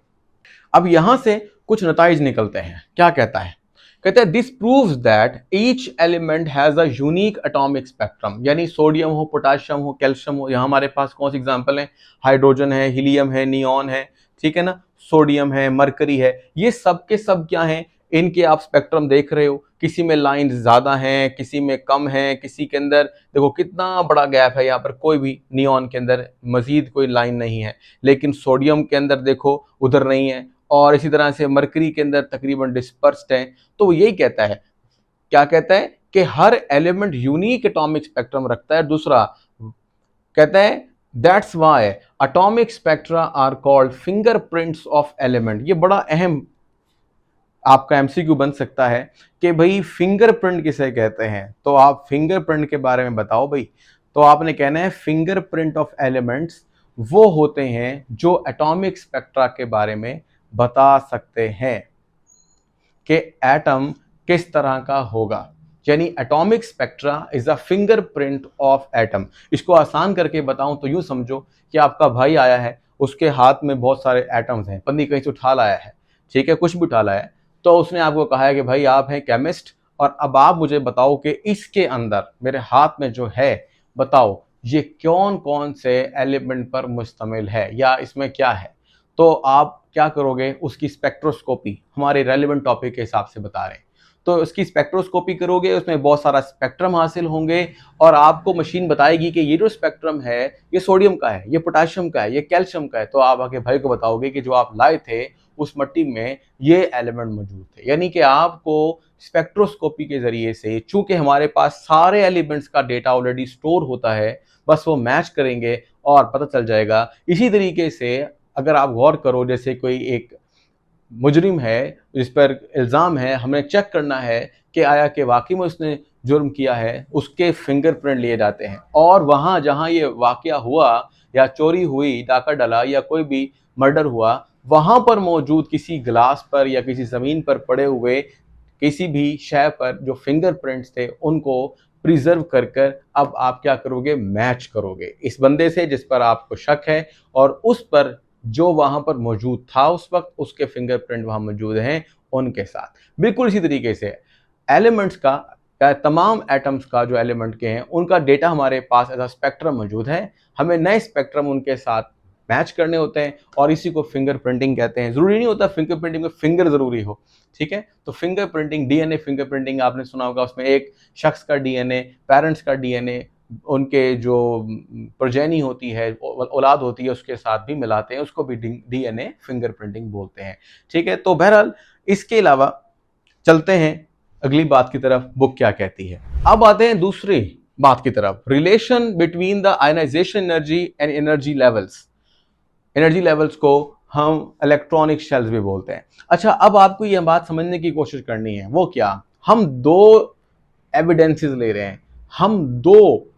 अब यहां से कुछ नताइज निकलते हैं। क्या कहता है, कहते हैं this proves that each element has a unique atomic spectrum. यानी सोडियम हो, पोटाशियम हो, कैल्शियम हो, यहां हमारे पास कौन सी एग्जांपल है, हाइड्रोजन है, हीलियम है, नियॉन है, ठीक है ना, सोडियम है, मरकरी है, ये सब के सब क्या है, इनके आप स्पेक्ट्रम देख रहे हो। किसी में लाइन ज्यादा है, किसी में कम है, किसी के अंदर देखो कितना बड़ा गैप है, यहाँ पर कोई भी नियॉन के अंदर मजीद कोई लाइन नहीं है, लेकिन सोडियम के अंदर देखो उधर नहीं है, और इसी तरह से मरकरी के अंदर तकरीबन डिस्पर्स्ड है। तो वो यही कहता है, क्या कहता है कि हर एलिमेंट यूनिक एटॉमिक स्पेक्ट्रम रखता है। दूसरा कहता है that's why atomic spectra are called fingerprints of element. ये बड़ा अहम आपका एमसीक्यू बन सकता है कि भाई फिंगरप्रिंट किसे कहते हैं, तो आप फिंगरप्रिंट के बारे में बताओ भाई। तो आपने कहना है फिंगरप्रिंट ऑफ एलिमेंट्स वो होते हैं जो एटॉमिक स्पेक्ट्रा के बारे में बता सकते हैं कि एटम किस तरह का होगा। यानी atomic spectra is a fingerprint of atom. इसको आसान करके बताऊं तो यूं समझो कि आपका भाई आया है, उसके हाथ में बहुत सारे एटम्स हैं, पन्नी कहीं से उठा लाया है, ठीक है, कुछ भी उठा लाया है, तो उसने आपको कहा है कि भाई आप हैं केमिस्ट, और अब आप मुझे बताओ कि इसके अंदर मेरे हाथ में जो है, बताओ ये कौन कौन से एलिमेंट पर मुश्तमिल है या इसमें क्या है। तो आप क्या करोगे, उसकी स्पेक्ट्रोस्कोपी, हमारे रेलिवेंट टॉपिक के हिसाब से बता रहे हैं, तो उसकी स्पेक्ट्रोस्कोपी करोगे, उसमें बहुत सारा स्पेक्ट्रम हासिल होंगे, और आपको मशीन बताएगी कि ये जो स्पेक्ट्रम है ये सोडियम का है, ये पोटाशियम का है, ये कैल्शियम का है। तो आप आगे भाई को बताओगे कि जो आप लाए थे उस मट्टी में ये एलिमेंट मौजूद थे। यानी कि आपको स्पेक्ट्रोस्कोपी के जरिए से, चूंकि हमारे पास सारे एलिमेंट्स का डेटा ऑलरेडी स्टोर होता है, बस वो मैच करेंगे और पता चल जाएगा। इसी तरीके से अगर आप गौर करो, जैसे कोई एक मुजरिम है जिस पर इल्ज़ाम है, हमें चेक करना है कि आया कि वाकई में उसने जुर्म किया है, उसके फिंगरप्रिंट लिए जाते हैं, और वहाँ जहाँ ये वाकया हुआ या चोरी हुई, डाका डला या कोई भी मर्डर हुआ, वहाँ पर मौजूद किसी गिलास पर या किसी ज़मीन पर पड़े हुए किसी भी शय पर जो फिंगरप्रिंट्स थे उनको प्रिजर्व कर कर अब आप क्या करोगे, मैच करोगे इस बंदे से जिस पर आपको शक है, और उस पर जो वहां पर मौजूद था उस वक्त, उसके फिंगरप्रिंट वहां मौजूद हैं उनके साथ। बिल्कुल इसी तरीके से एलिमेंट्स का तमाम एटम्स का जो एलिमेंट के हैं उनका डेटा हमारे पास एज अ स्पेक्ट्रम मौजूद है। हमें नए स्पेक्ट्रम उनके साथ मैच करने होते हैं और इसी को फिंगरप्रिंटिंग कहते हैं। जरूरी नहीं होता फिंगरप्रिंटिंग में फिंगर जरूरी हो, ठीक है। तो फिंगरप्रिंटिंग, डीएनए फिंगरप्रिंटिंग आपने सुना होगा, उसमें एक शख्स का डीएनए, पेरेंट्स का डीएनए, उनके जो प्रोजेनी होती है, औलाद होती है, उसके साथ भी मिलाते हैं, उसको भी डीएनए फिंगरप्रिंटिंग बोलते हैं, ठीक है। तो बहरहाल इसके अलावा चलते हैं अगली बात की तरफ, बुक क्या कहती है। अब आते हैं दूसरी बात की तरफ, relation between the ionisation energy and energy levels. Energy levels को हम इलेक्ट्रॉनिक शेल्स भी बोलते हैं। अच्छा, अब आपको यह बात समझने की कोशिश करनी है, वो क्या, हम दो एविडेंसेस ले रहे हैं, हम दो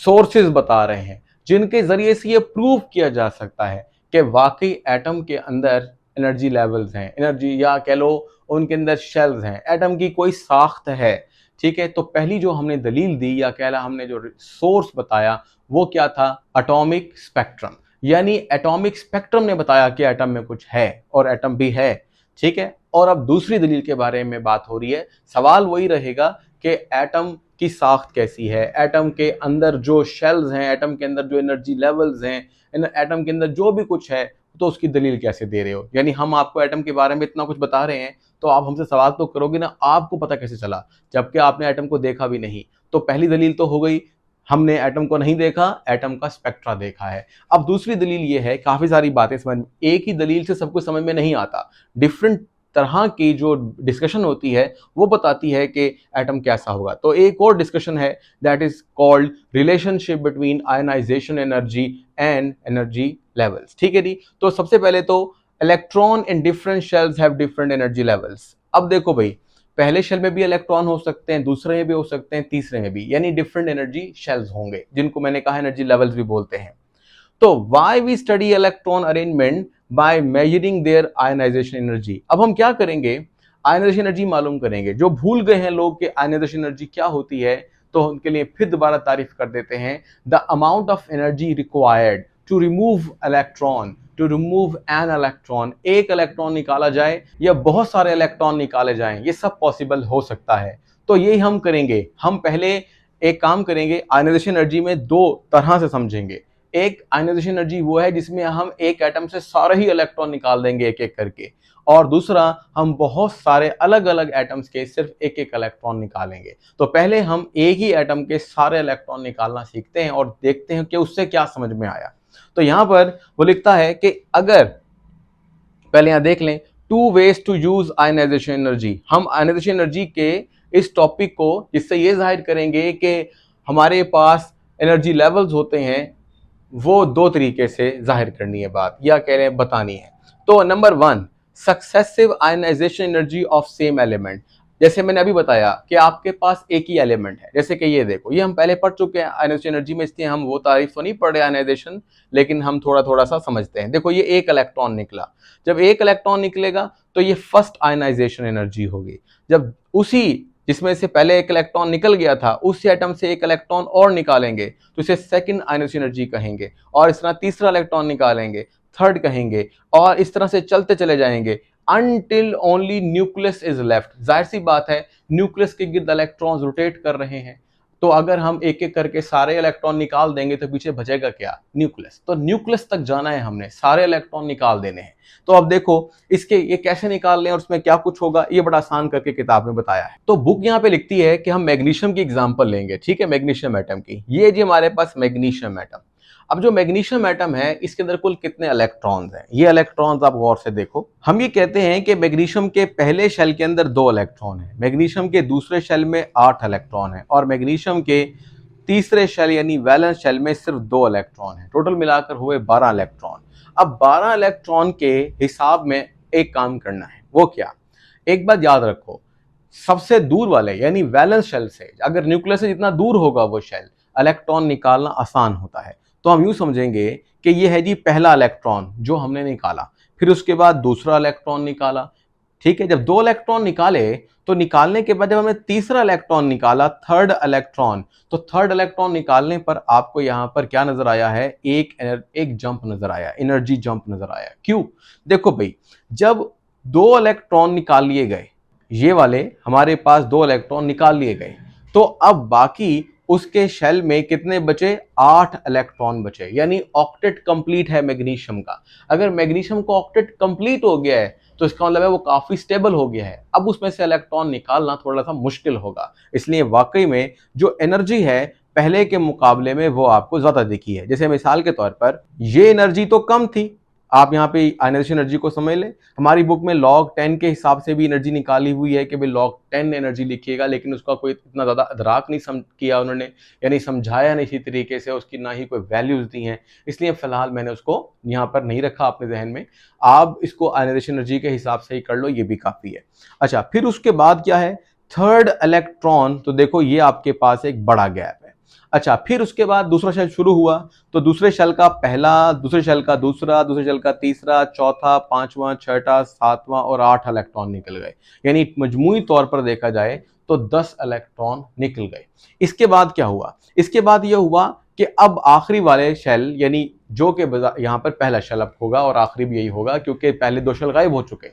सोर्सेज बता रहे हैं जिनके जरिए से ये प्रूव किया जा सकता है कि वाकई एटम के अंदर एनर्जी लेवल्स हैं, एनर्जी या कह लो उनके अंदर शेल्स हैं, एटम की कोई साख्त है, ठीक है। तो पहली जो हमने दलील दी या कह ला हमने जो सोर्स बताया वो क्या था, एटॉमिक स्पेक्ट्रम। यानी एटॉमिक स्पेक्ट्रम ने बताया कि एटम में कुछ है और एटम भी है, ठीक है। और अब दूसरी दलील के बारे में बात हो रही है। सवाल वही रहेगा कि एटम की साख्त कैसी है, एटम के अंदर जो शेल्स हैं, एटम के अंदर जो एनर्जी लेवल्स हैं, एटम के अंदर जो भी कुछ है, तो उसकी दलील कैसे दे रहे हो। यानी हम आपको एटम के बारे में इतना कुछ बता रहे हैं तो आप हमसे सवाल तो करोगे ना, आपको पता कैसे चला जबकि आपने एटम को देखा भी नहीं। तो पहली दलील तो हो गई, हमने एटम को नहीं देखा, एटम का स्पेक्ट्रा देखा है। अब दूसरी दलील ये है, काफी सारी बातें समझ, एक ही दलील से सब कुछ समझ में नहीं आता, डिफरेंट तरह की जो डिस्कशन होती है वो बताती है कि एटम कैसा होगा। तो एक और डिस्कशन है, that is called relationship between ionisation energy and energy levels, ठीक है जी। तो सबसे पहले तो electron in different shells have different energy levels. अब देखो भाई, पहले शेल में भी इलेक्ट्रॉन हो सकते हैं, दूसरे में भी हो सकते हैं, तीसरे में भी, यानी डिफरेंट एनर्जी शेल्स होंगे जिनको मैंने कहा एनर्जी लेवल्स भी बोलते हैं। तो why we study electron arrangement by measuring their ionisation energy. अब हम क्या करेंगे, आयनाइजेशन एनर्जी मालूम करेंगे। जो भूल गए हैं लोग कि आयनाइजेशन एनर्जी क्या होती है, तो उनके लिए फिर दोबारा तारीफ कर देते हैं, the amount of energy required to remove electron, to remove an electron, एक इलेक्ट्रॉन निकाला जाए या बहुत सारे इलेक्ट्रॉन निकाले जाएं, ये सब पॉसिबल हो सकता है। तो यही हम करेंगे। हम पहले एक काम करेंगे, आयनाइजेशन एनर्जी में दो तरह से समझेंगे। एक आयनाइजेशन एनर्जी वो है जिसमें हम एक एटम से सारे ही इलेक्ट्रॉन निकाल देंगे एक एक करके, और दूसरा हम बहुत सारे अलग अलग एटम्स के सिर्फ एक एक इलेक्ट्रॉन निकालेंगे। तो पहले हम एक ही एटम के सारे इलेक्ट्रॉन निकालना सीखते हैं और देखते हैं कि उससे क्या समझ में आया। तो यहां पर वो लिखता है कि अगर, पहले यहां देख लें, two ways to use ionisation energy. हम आयनाइजेशन एनर्जी के इस टॉपिक को जिससे ये जाहिर करेंगे कि हमारे पास एनर्जी लेवल्स होते हैं, वो दो तरीके से जाहिर करनी है बात, या कह रहे हैं बतानी है। तो number one, successive ionisation energy of same element. जैसे मैंने अभी बताया कि आपके पास एक ही एलिमेंट है, जैसे कि ये देखो, ये हम पहले पढ़ चुके हैं आयनाइजेशन एनर्जी में, इसलिए हम वो तारीफ तो नहीं पढ़ रहे आयनाइजेशन, लेकिन हम थोड़ा थोड़ा सा समझते हैं। देखो ये एक इलेक्ट्रॉन निकला, जब एक इलेक्ट्रॉन निकलेगा तो ये फर्स्ट आयनाइजेशन एनर्जी होगी। जब उसी जिसमें से पहले एक इलेक्ट्रॉन निकल गया था उस एटम से एक इलेक्ट्रॉन और निकालेंगे तो इसे सेकंड आयनाइजेशन एनर्जी कहेंगे, और इस तरह तीसरा इलेक्ट्रॉन निकालेंगे, थर्ड कहेंगे, और इस तरह से चलते चले जाएंगे until only nucleus is left. जाहिर सी बात है, न्यूक्लियस के गिर्द इलेक्ट्रॉन्स रोटेट कर रहे हैं, तो अगर हम एक एक करके सारे इलेक्ट्रॉन निकाल देंगे तो पीछे बचेगा क्या, न्यूक्लियस। तो न्यूक्लियस तक जाना है, हमने सारे इलेक्ट्रॉन निकाल देने हैं। तो अब देखो इसके ये कैसे निकाल लें और उसमें क्या कुछ होगा, ये बड़ा आसान करके किताब में बताया है। तो बुक यहाँ पे लिखती है कि हम मैग्नीशियम की एग्जांपल लेंगे, ठीक है, मैग्नीशियम एटम की। ये जी हमारे पास मैग्नीशियम एटम। अब जो मैग्नीशियम एटम है इसके अंदर कुल कितने इलेक्ट्रॉन्स हैं, ये इलेक्ट्रॉन्स आप गौर से देखो। हम ये कहते हैं कि मैग्नीशियम के पहले शेल के अंदर 2 इलेक्ट्रॉन है, मैग्नीशियम के दूसरे शेल में 8 इलेक्ट्रॉन है, और मैग्नीशियम के तीसरे शेल यानी वैलेंस शेल में सिर्फ 2 इलेक्ट्रॉन है। टोटल मिलाकर हुए 12 इलेक्ट्रॉन। अब 12 इलेक्ट्रॉन के हिसाब में एक काम करना है, वो क्या, एक बात याद रखो, सबसे दूर वाले यानी वैलेंस शेल से, अगर न्यूक्लियस से जितना दूर होगा वो शेल, इलेक्ट्रॉन निकालना आसान होता है। तो हम यूं समझेंगे कि ये है जी पहला इलेक्ट्रॉन जो हमने निकाला, फिर उसके बाद दूसरा इलेक्ट्रॉन निकाला, ठीक है। जब 2 इलेक्ट्रॉन निकाले तो निकालने के बाद जब हमने तीसरा इलेक्ट्रॉन निकाला, थर्ड इलेक्ट्रॉन, तो थर्ड इलेक्ट्रॉन निकालने पर आपको यहां पर क्या नजर आया है, एक जंप नजर आया, एनर्जी जंप नजर आया। क्यों, देखो भाई, जब 2 इलेक्ट्रॉन निकाल लिए गए ये वाले हमारे पास 2 इलेक्ट्रॉन निकाल लिए गए। तो अब बाकी उसके शेल में कितने बचे? 8 इलेक्ट्रॉन बचे, यानी ऑक्टेट कंप्लीट है मैग्नीशियम का। अगर मैग्नीशियम का ऑक्टेट कंप्लीट हो गया है तो इसका मतलब है वो काफी स्टेबल हो गया है। अब उसमें से इलेक्ट्रॉन निकालना थोड़ा सा मुश्किल होगा, इसलिए वाकई में जो एनर्जी है पहले के मुकाबले में वो आपको ज्यादा दिखी है। जैसे मिसाल के तौर पर ये एनर्जी तो कम थी, आप यहाँ पे आइनर्शियल एनर्जी को समझ लें। हमारी बुक में log 10 के हिसाब से भी एनर्जी निकाली हुई है कि भाई log 10 एनर्जी लिखिएगा, लेकिन उसका कोई इतना ज़्यादा अदराक नहीं किया उन्होंने, यानी समझाया नहीं इसी तरीके से, उसकी ना ही कोई वैल्यूज़ दी हैं, इसलिए फ़िलहाल मैंने उसको यहाँ पर नहीं रखा अपने जहन में। आप इसको आइनर्शियल एनर्जी के हिसाब से ही कर लो, ये भी काफ़ी है। अच्छा, फिर उसके बाद क्या है? Third electron. तो देखो ये आपके पास एक बड़ा गैप है। अच्छा, फिर उसके बाद दूसरा शेल शुरू हुआ, तो दूसरे शेल का पहला, दूसरे शेल का दूसरा, दूसरे शेल का तीसरा, चौथा, पांचवा, छठा, सातवां और 8 इलेक्ट्रॉन निकल गए। यानी मजमूई तौर पर देखा जाए तो 10 इलेक्ट्रॉन निकल गए। इसके बाद क्या हुआ? इसके बाद यह हुआ कि अब आखिरी वाले शेल, यानी जो कि यहाँ पर पहला शेल अब होगा और आखिरी भी यही होगा क्योंकि पहले 2 शेल गायब हो चुके।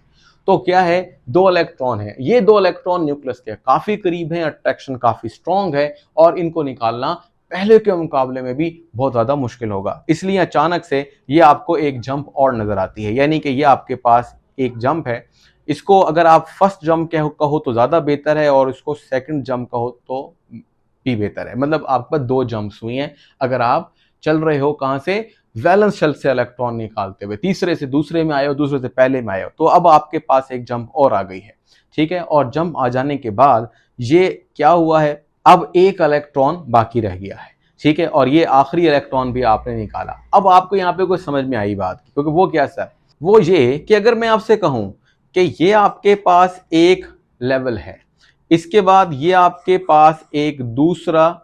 तो क्या है? 2 इलेक्ट्रॉन है। ये 2 इलेक्ट्रॉन न्यूक्लियस के काफी करीब है, अट्रैक्शन काफी स्ट्रॉन्ग है और इनको निकालना पहले के मुकाबले में भी बहुत ज्यादा मुश्किल होगा। इसलिए अचानक से ये आपको एक जंप और नजर आती है, यानी कि ये आपके पास एक जंप है। इसको अगर आप फर्स्ट जंप कहो तो ज्यादा बेहतर है और इसको सेकंड जंप कहो तो भी बेहतर है। मतलब आपके पास 2 जंप्स हुई हैं अगर आप चल रहे हो कहां से? वैलेंस शेल से इलेक्ट्रॉन निकालते हुए, तीसरे से दूसरे में आए हो, दूसरे से पहले में आए हो, तो अब आपके पास एक जंप और आ गई है। ठीक है, और जंप आ जाने के बाद ये क्या हुआ है? अब एक इलेक्ट्रॉन बाकी रह गया है। ठीक है, और ये आखिरी इलेक्ट्रॉन भी आपने निकाला। अब आपको यहाँ पे कोई समझ में आई बात, क्योंकि वो क्या सर? वो ये कि अगर मैं आपसे कहूं कि ये आपके पास एक लेवल है, इसके बाद ये आपके पास एक दूसरा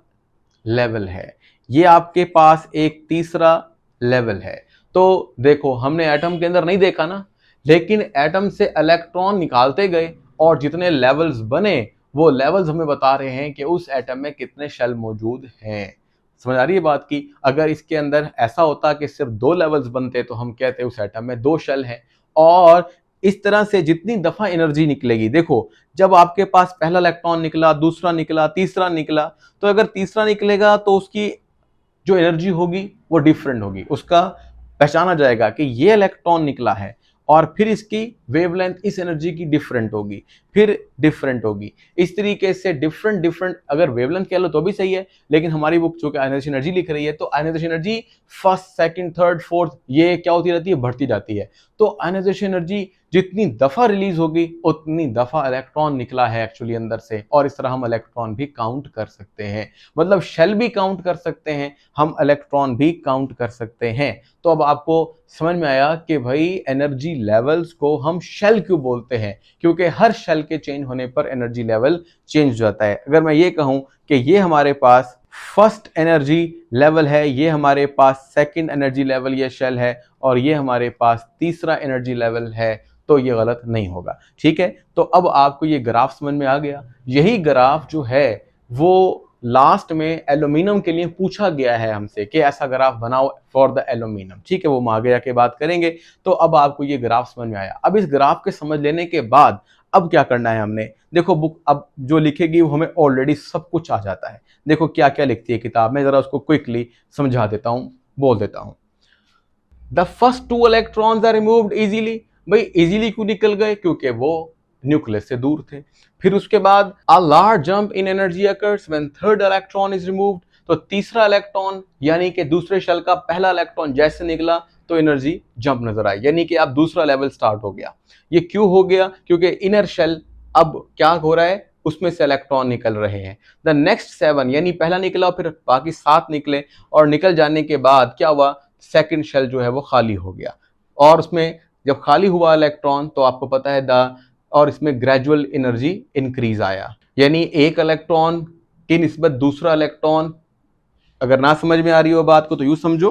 लेवल है, ये आपके पास एक तीसरा लेवल है, तो देखो हमने एटम के अंदर नहीं देखा ना, लेकिन एटम से इलेक्ट्रॉन निकालते गए और जितने लेवल्स बने वो लेवल्स हमें बता रहे हैं कि उस एटम में कितने शेल मौजूद हैं। समझ आ रही है बात की? अगर इसके अंदर ऐसा होता कि सिर्फ 2 लेवल्स बनते तो हम कहते उस एटम में 2 शेल हैं। और इस तरह से जितनी दफा एनर्जी निकलेगी, देखो जब आपके पास पहला इलेक्ट्रॉन निकला, दूसरा निकला, तीसरा निकला, तो अगर तीसरा निकलेगा तो उसकी जो एनर्जी होगी वो डिफरेंट होगी, उसका पहचाना जाएगा कि ये इलेक्ट्रॉन निकला है और फिर इसकी वेवलेंथ इस एनर्जी की डिफरेंट होगी, फिर डिफरेंट होगी। इस तरीके से डिफरेंट डिफरेंट, अगर वेवलेंथ कह लो तो भी सही है, लेकिन हमारी बुक जो कि आयनाइजेशन एनर्जी लिख रही है, तो ionisation energy first, second, third, fourth, ये क्या होती रहती है? बढ़ती जाती है। तो आयनाइजेशन एनर्जी जितनी दफा रिलीज होगी उतनी दफा इलेक्ट्रॉन निकला है एक्चुअली अंदर से, और इस तरह हम इलेक्ट्रॉन भी काउंट कर सकते हैं। मतलब शेल भी काउंट कर सकते हैं, हम इलेक्ट्रॉन भी काउंट कर सकते हैं। तो अब आपको समझ में आया कि भाई एनर्जी लेवल्स को हम शेल क्यों बोलते हैं, क्योंकि हर शेल के चेंज होने पर एनर्जी लेवल चेंज हो जाता है। अगर मैं ये कहूं कि ये हमारे पास फर्स्ट एनर्जी लेवल है, ये हमारे पास सेकंड एनर्जी लेवल ये शेल है, और ये हमारे पास तीसरा एनर्जी लेवल है, तो ये गलत नहीं होगा। ठीक है, तो अब आपको ये ग्राफ समझ में आ गया। यही ग्राफ जो है वो लास्ट में एल्यूमिनियम के लिए पूछा गया है हमसे कि ऐसा ग्राफ बनाओ फॉर द एल्यूमिनियम। ठीक है, वो हम आगे जाके बात करेंगे। तो अब आपको ये ग्राफ समझ में आया। अब इस ग्राफ के समझ लेने के बाद अब क्या करना है हमने? देखो बुक अब जो लिखेगी वो हमें ऑलरेडी सब कुछ आ जाता है। देखो क्या क्या लिखती है किताब में, जरा उसको क्विकली समझा देता हूं, बोल देता हूं। The first 2 electrons are removed easily. भाई इजीली क्यों निकल गए? क्योंकि वो न्यूक्लियस से दूर थे। फिर उसके बाद a large jump in energy occurs when third electron is removed. तो तीसरा इलेक्ट्रॉन यानी कि दूसरे शेल का पहला इलेक्ट्रॉन जैसे निकला तो एनर्जी जंप नजर आई, यानी कि अब दूसरा लेवल स्टार्ट हो गया। ये क्यों हो गया? क्योंकि इनर शेल अब क्या हो रहा है, उसमें से इलेक्ट्रॉन निकल रहे हैं। द नेक्स्ट 7, यानी पहला निकला फिर बाकी 7 निकले, और निकल जाने के बाद क्या हुआ? सेकंड शेल जो है वो खाली हो गया, और उसमें जब खाली हुआ इलेक्ट्रॉन तो आपको पता है और इसमें ग्रेजुअल एनर्जी इंक्रीज आया। यानी एक इलेक्ट्रॉन की निस्बत दूसरा इलेक्ट्रॉन, अगर ना समझ में आ रही हो बात को तो यूं समझो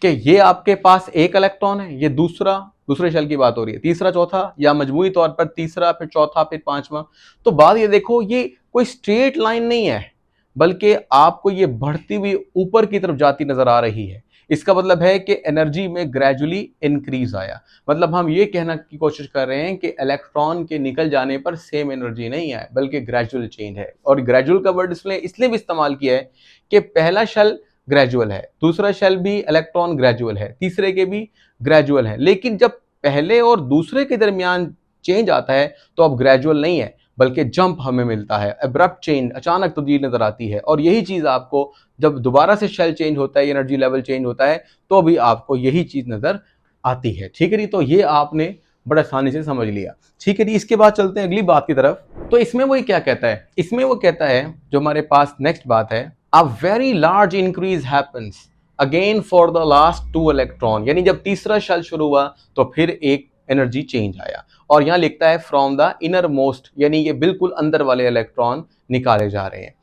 कि ये आपके पास एक इलेक्ट्रॉन है, ये दूसरे शेल की बात हो रही है, तीसरा, चौथा, या मजमूई तौर पर तीसरा, फिर चौथा, फिर पांचवा। तो बात ये देखो, ये कोई स्ट्रेट लाइन नहीं है। बल्कि आपको ये बढ़ती हुई ऊपर की तरफ जाती नजर आ रही है। इसका मतलब है कि एनर्जी में ग्रेजुअली इंक्रीज आया। मतलब हम ये कहना की कोशिश कर रहे हैं कि इलेक्ट्रॉन के निकल जाने पर सेम एनर्जी नहीं है, बल्कि ग्रेजुअल चेंज है। और ग्रेजुअल का वर्ड इसलिए भी इस्तेमाल किया है कि पहला शेल ग्रेजुअल है, दूसरा शेल भी इलेक्ट्रॉन ग्रेजुअल है, तीसरे के भी ग्रेजुअल है। लेकिन जब पहले और दूसरे के दरमियान चेंज आता है तो अब ग्रेजुअल नहीं है, बल्कि जंप हमें मिलता है, एब्रप्ट चेंज, अचानक तब्दीली नजर आती है। और यही चीज आपको जब दोबारा से शेल चेंज होता है, एनर्जी लेवल चेंज होता है, तो भी आपको यही चीज नजर आती है। ठीक है जी, तो ये आपने बड़ा आसानी से समझ लिया। ठीक है जी, इसके बाद चलते हैं अगली बात की तरफ। तो इसमें वो क्या कहता है, इसमें वो कहता है जो हमारे पास नेक्स्ट बात है, a very large increase happens again for the last two electron. यानी जब तीसरा शेल शुरू हुआ तो फिर एक एनर्जी चेंज आया। और यहां लिखता है फ्रॉम द इनर मोस्ट, यानी ये बिल्कुल अंदर वाले इलेक्ट्रॉन निकाले जा रहे हैं।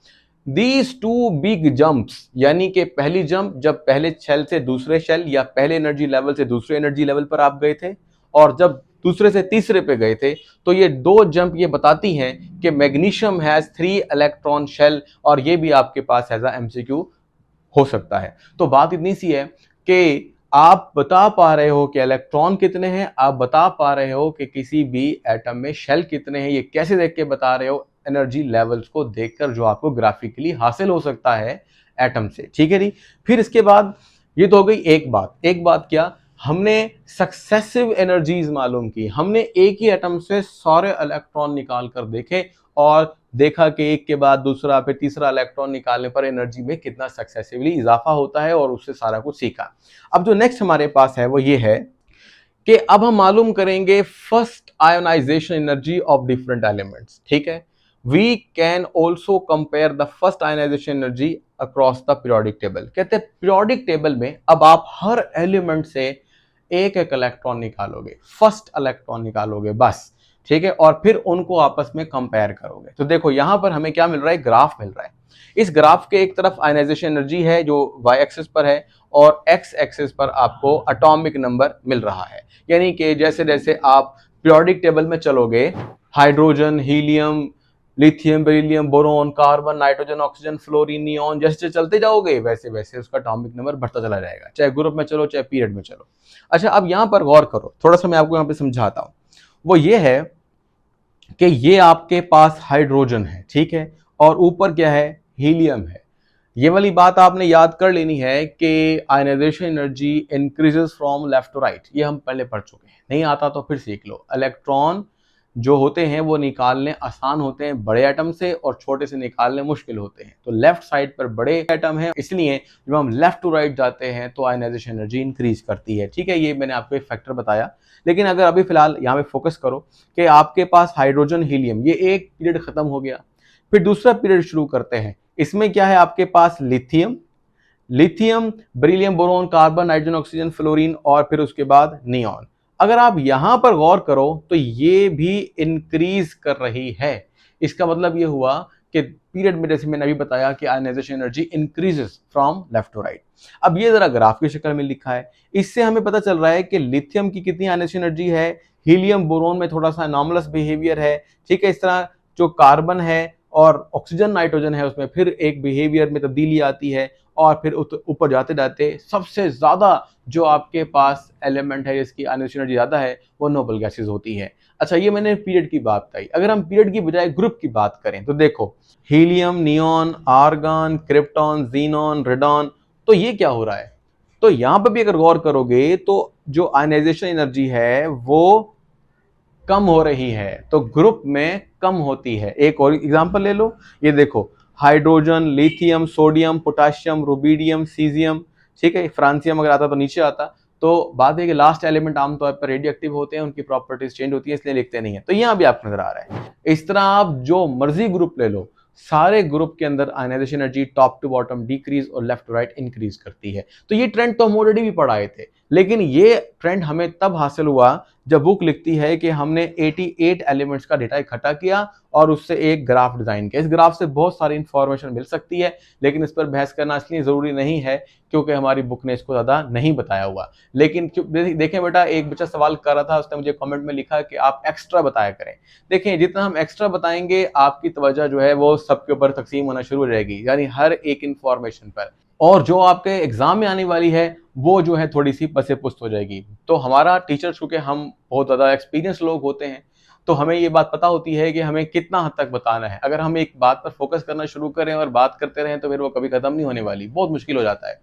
दीज टू बिग जंप्स, यानी कि पहली जंप जब पहले शेल से दूसरे शेल या पहले एनर्जी लेवल से दूसरे एनर्जी लेवल पर आप गए थे, और जब दूसरे से तीसरे पे गए थे, तो ये दो जंप ये बताती हैं कि मैग्नीशियम हैज 3 इलेक्ट्रॉन शेल। और ये भी आपके पास एज अ एमसीक्यू हो सकता है। तो बात इतनी सी है कि आप बता पा रहे हो कि इलेक्ट्रॉन कितने हैं, आप बता पा रहे हो कि किसी भी एटम में शेल कितने हैं। ये कैसे देख के बता रहे हो? एनर्जी लेवल्स को देखकर, जो आपको ग्राफिकली हासिल हो सकता है एटम से। ठीक है जी। फिर इसके बाद ये तो हो गई एक बात क्या, हमने सक्सेसिव एनर्जीज मालूम की। हमने एक ही एटम से सारे इलेक्ट्रॉन निकाल कर देखे और देखा कि एक के बाद दूसरा फिर तीसरा इलेक्ट्रॉन निकालने पर एनर्जी में कितना सक्सेसिवली इजाफा होता है, और उससे सारा कुछ सीखा। अब जो नेक्स्ट हमारे पास है वो ये है कि अब हम मालूम करेंगे first ionisation energy of different elements. ठीक है, we can also compare the first ionisation energy across the periodic table. कहते हैं पीरियोडिक टेबल में अब आप हर एलिमेंट से एक एक इलेक्ट्रॉन निकालोगे, फर्स्ट इलेक्ट्रॉन निकालोगे बस। ठीक है, और फिर उनको आपस में कंपेयर करोगे। तो देखो यहां पर हमें क्या मिल रहा है, ग्राफ मिल रहा है। इस ग्राफ के एक तरफ आयनाइजेशन एनर्जी है जो वाई एक्सिस पर है, और एक्स एक्सिस पर आपको एटॉमिक नंबर मिल रहा है। यानी कि जैसे जैसे आप पीरियोडिक टेबल में चलोगे, hydrogen, helium, lithium, beryllium, boron, carbon, nitrogen, oxygen, fluorine, neon, जैसे चलते जाओगे वैसे वैसे उसका एटॉमिक नंबर बढ़ता चला जाएगा, चाहे ग्रुप में चलो चाहे पीरियड में चलो। अच्छा, अब यहां पर गौर करो, थोड़ा सा मैं आपको यहां पे समझाता हूं। वो ये है कि ये आपके पास हाइड्रोजन है, ठीक है, और ऊपर क्या है, हीलियम है। ये वाली बात आपने याद कर लेनी है कि ionisation energy increases from left to right. ये हम पहले पढ़ चुके हैं, नहीं आता तो फिर सीख लो। इलेक्ट्रॉन जो होते हैं वो निकालने आसान होते हैं बड़े एटम से, और छोटे से निकालने मुश्किल होते हैं। तो लेफ्ट साइड पर बड़े एटम है, इसलिए जब हम लेफ्ट टू राइट जाते हैं तो आयनाइजेशन एनर्जी इंक्रीज करती है। ठीक है, ये मैंने आपको एक फैक्टर बताया। लेकिन अगर अभी फिलहाल यहाँ पे फोकस करो कि आपके पास हाइड्रोजन, हीलियम, ये एक पीरियड खत्म हो गया, फिर दूसरा पीरियड शुरू करते हैं। इसमें क्या है आपके पास, lithium, beryllium, boron, carbon, nitrogen, oxygen, fluorine, और फिर उसके बाद नियॉन। अगर आप यहां पर गौर करो तो ये भी इंक्रीज कर रही है। इसका मतलब ये हुआ कि पीरियड में, जैसे मैंने अभी बताया, कि ionisation energy increases from left to right. अब ये जरा ग्राफ की शक्ल में लिखा है, इससे हमें पता चल रहा है कि लिथियम की कितनी आयनाइजेशन एनर्जी है, हीलियम, बोरोन में थोड़ा सा एनॉमलस बिहेवियर है। ठीक है, इस तरह जो कार्बन है और ऑक्सीजन, नाइट्रोजन है, उसमें फिर एक बिहेवियर में तब्दीली आती है। और फिर ऊपर जाते जाते सबसे ज्यादा जो आपके पास एलिमेंट है जिसकी आयनाइजेशन एनर्जी ज्यादा है, वो नोबल गैसेस होती है। अच्छा, ये मैंने पीरियड की बात कही। अगर हम पीरियड की बजाय ग्रुप की बात करें तो देखो, helium, neon, argon, krypton, xenon, radon, तो ये क्या हो रहा है, तो यहां पर भी अगर गौर करोगे तो जो आयनाइजेशन एनर्जी है वो कम हो रही है, तो ग्रुप में कम होती है। एक और एग्जांपल ले लो, ये देखो, hydrogen, lithium, sodium, potassium, rubidium, caesium. ठीक है, फ्रांसियम अगर आता तो नीचे आता। तो बात है कि लास्ट एलिमेंट आमतौर पर रेडियो एक्टिव होते हैं, उनकी प्रॉपर्टीज चेंज होती है, इसलिए लिखते नहीं है। तो यहां भी आपको नजर आ रहा है। इस तरह आप जो मर्जी ग्रुप ले लो, सारे ग्रुप के अंदर ionisation energy top to bottom decrease और लेफ्ट टू राइट इंक्रीज करती है। तो ये ट्रेंड तो हम ऑलरेडी भी पढ़ाए थे, लेकिन ये ट्रेंड हमें तब हासिल हुआ जब बुक लिखती है कि हमने 88 एलिमेंट्स का डेटा इकट्ठा किया और उससे एक ग्राफ डिजाइन किया। इस ग्राफ से बहुत सारी इंफॉर्मेशन मिल सकती है, लेकिन इस पर बहस करना इसलिए जरूरी नहीं है क्योंकि हमारी बुक ने इसको ज्यादा नहीं बताया हुआ। लेकिन देखें बेटा, एक बच्चा सवाल कर रहा था, उसने मुझे कमेंट में लिखा कि आप एक्स्ट्रा बताया करें। देखें, जितना हम एक्स्ट्रा बताएंगे आपकी तवज्जो जो है वो सबके ऊपर तकसीम होना शुरू हो जाएगी, यानी हर एक इंफॉर्मेशन पर, और जो आपके एग्जाम में आने वाली है वो जो है थोड़ी सी पसे पुस्त हो जाएगी। तो हमारा टीचर, चूंकि हम बहुत ज़्यादा एक्सपीरियंस लोग होते हैं, तो हमें ये बात पता होती है कि हमें कितना हद तक बताना है। अगर हम एक बात पर फोकस करना शुरू करें और बात करते रहें तो फिर वो कभी खत्म नहीं होने वाली, बहुत मुश्किल हो जाता है।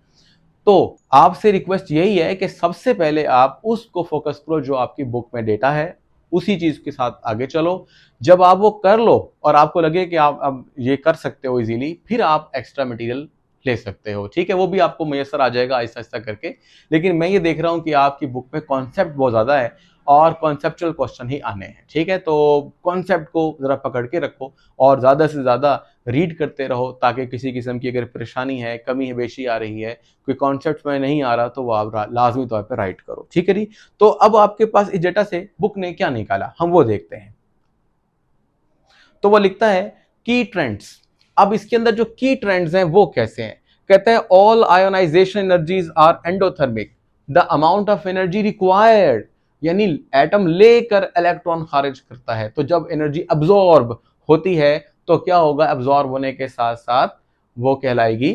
तो आपसे रिक्वेस्ट यही है कि सबसे पहले आप उसको फोकस करो जो आपकी बुक में डेटा है, उसी चीज के साथ आगे चलो। जब आप वो कर लो और आपको लगे कि आप अब ये कर सकते हो इजीली, फिर आप एक्स्ट्रा मटेरियल ले सकते हो। ठीक है, वो भी आपको मैसर आ जाएगा आहिस्ता आहिस्ता करके। लेकिन मैं ये देख रहा हूँ कि आपकी बुक में कॉन्सेप्ट बहुत ज्यादा है और कॉन्सेप्चुअल क्वेश्चन ही आने हैं। ठीक है, तो कॉन्सेप्ट को जरा पकड़ के रखो और ज्यादा से ज्यादा रीड करते रहो, ताकि किसी किस्म की अगर परेशानी है, कमी है, बेशी आ रही है, कोई कॉन्सेप्ट में नहीं आ रहा, तो वो आप लाजमी तौर पर राइट करो। ठीक है जी। तो अब आपके पास इस डेटा से बुक ने क्या निकाला, हम वो देखते हैं। तो वो लिखता है की ट्रेंड्स। अब इसके अंदर जो की ट्रेंड्स हैं वो कैसे हैं, कहते हैं all ionisation energies are endothermic, the amount of energy required, यानी एटम लेकर इलेक्ट्रॉन खारिज करता है। तो जब एनर्जी अब्जॉर्ब होती है तो क्या होगा, अब्जॉर्ब होने के साथ साथ वो कहलाएगी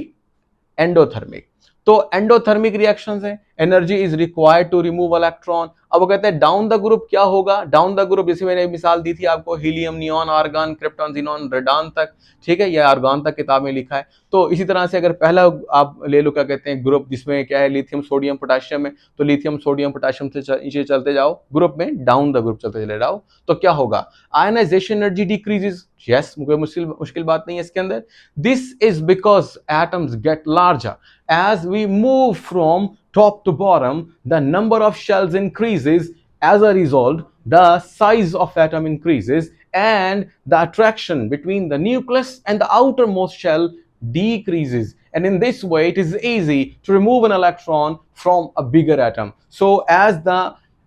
एंडोथर्मिक। तो एंडोथर्मिक रिएक्शंस है, energy is required to remove electron. अब वो कहते हैं डाउन द ग्रुप क्या होगा, डाउन द ग्रुप जैसे मैंने मिसाल दी थी आपको, helium, neon, argon, krypton, xenon, radon तक। ठीक है, यह आर्गन तक किताब में लिखा है। तो इसी तरह से अगर पहला आप ले लो, क्या कहते हैं, ग्रुप जिसमें क्या है, लिथियम, सोडियम, पोटेशियम है, तो लिथियम, सोडियम, पोटेशियम से नीचे चलते जाओ ग्रुप में, डाउन द ग्रुप चलते चले जाओ, तो क्या होगा, आयनाइजेशन एनर्जी डिक्रीजेस। यस, कोई मुश्किल बात नहीं है इसके अंदर। This is because atoms get larger as we move from top to bottom, the number of shells increases. As a result, the size of atom increases and the attraction between the nucleus and the outermost shell decreases. And in this way, it is easy to remove an electron from a bigger atom. So as the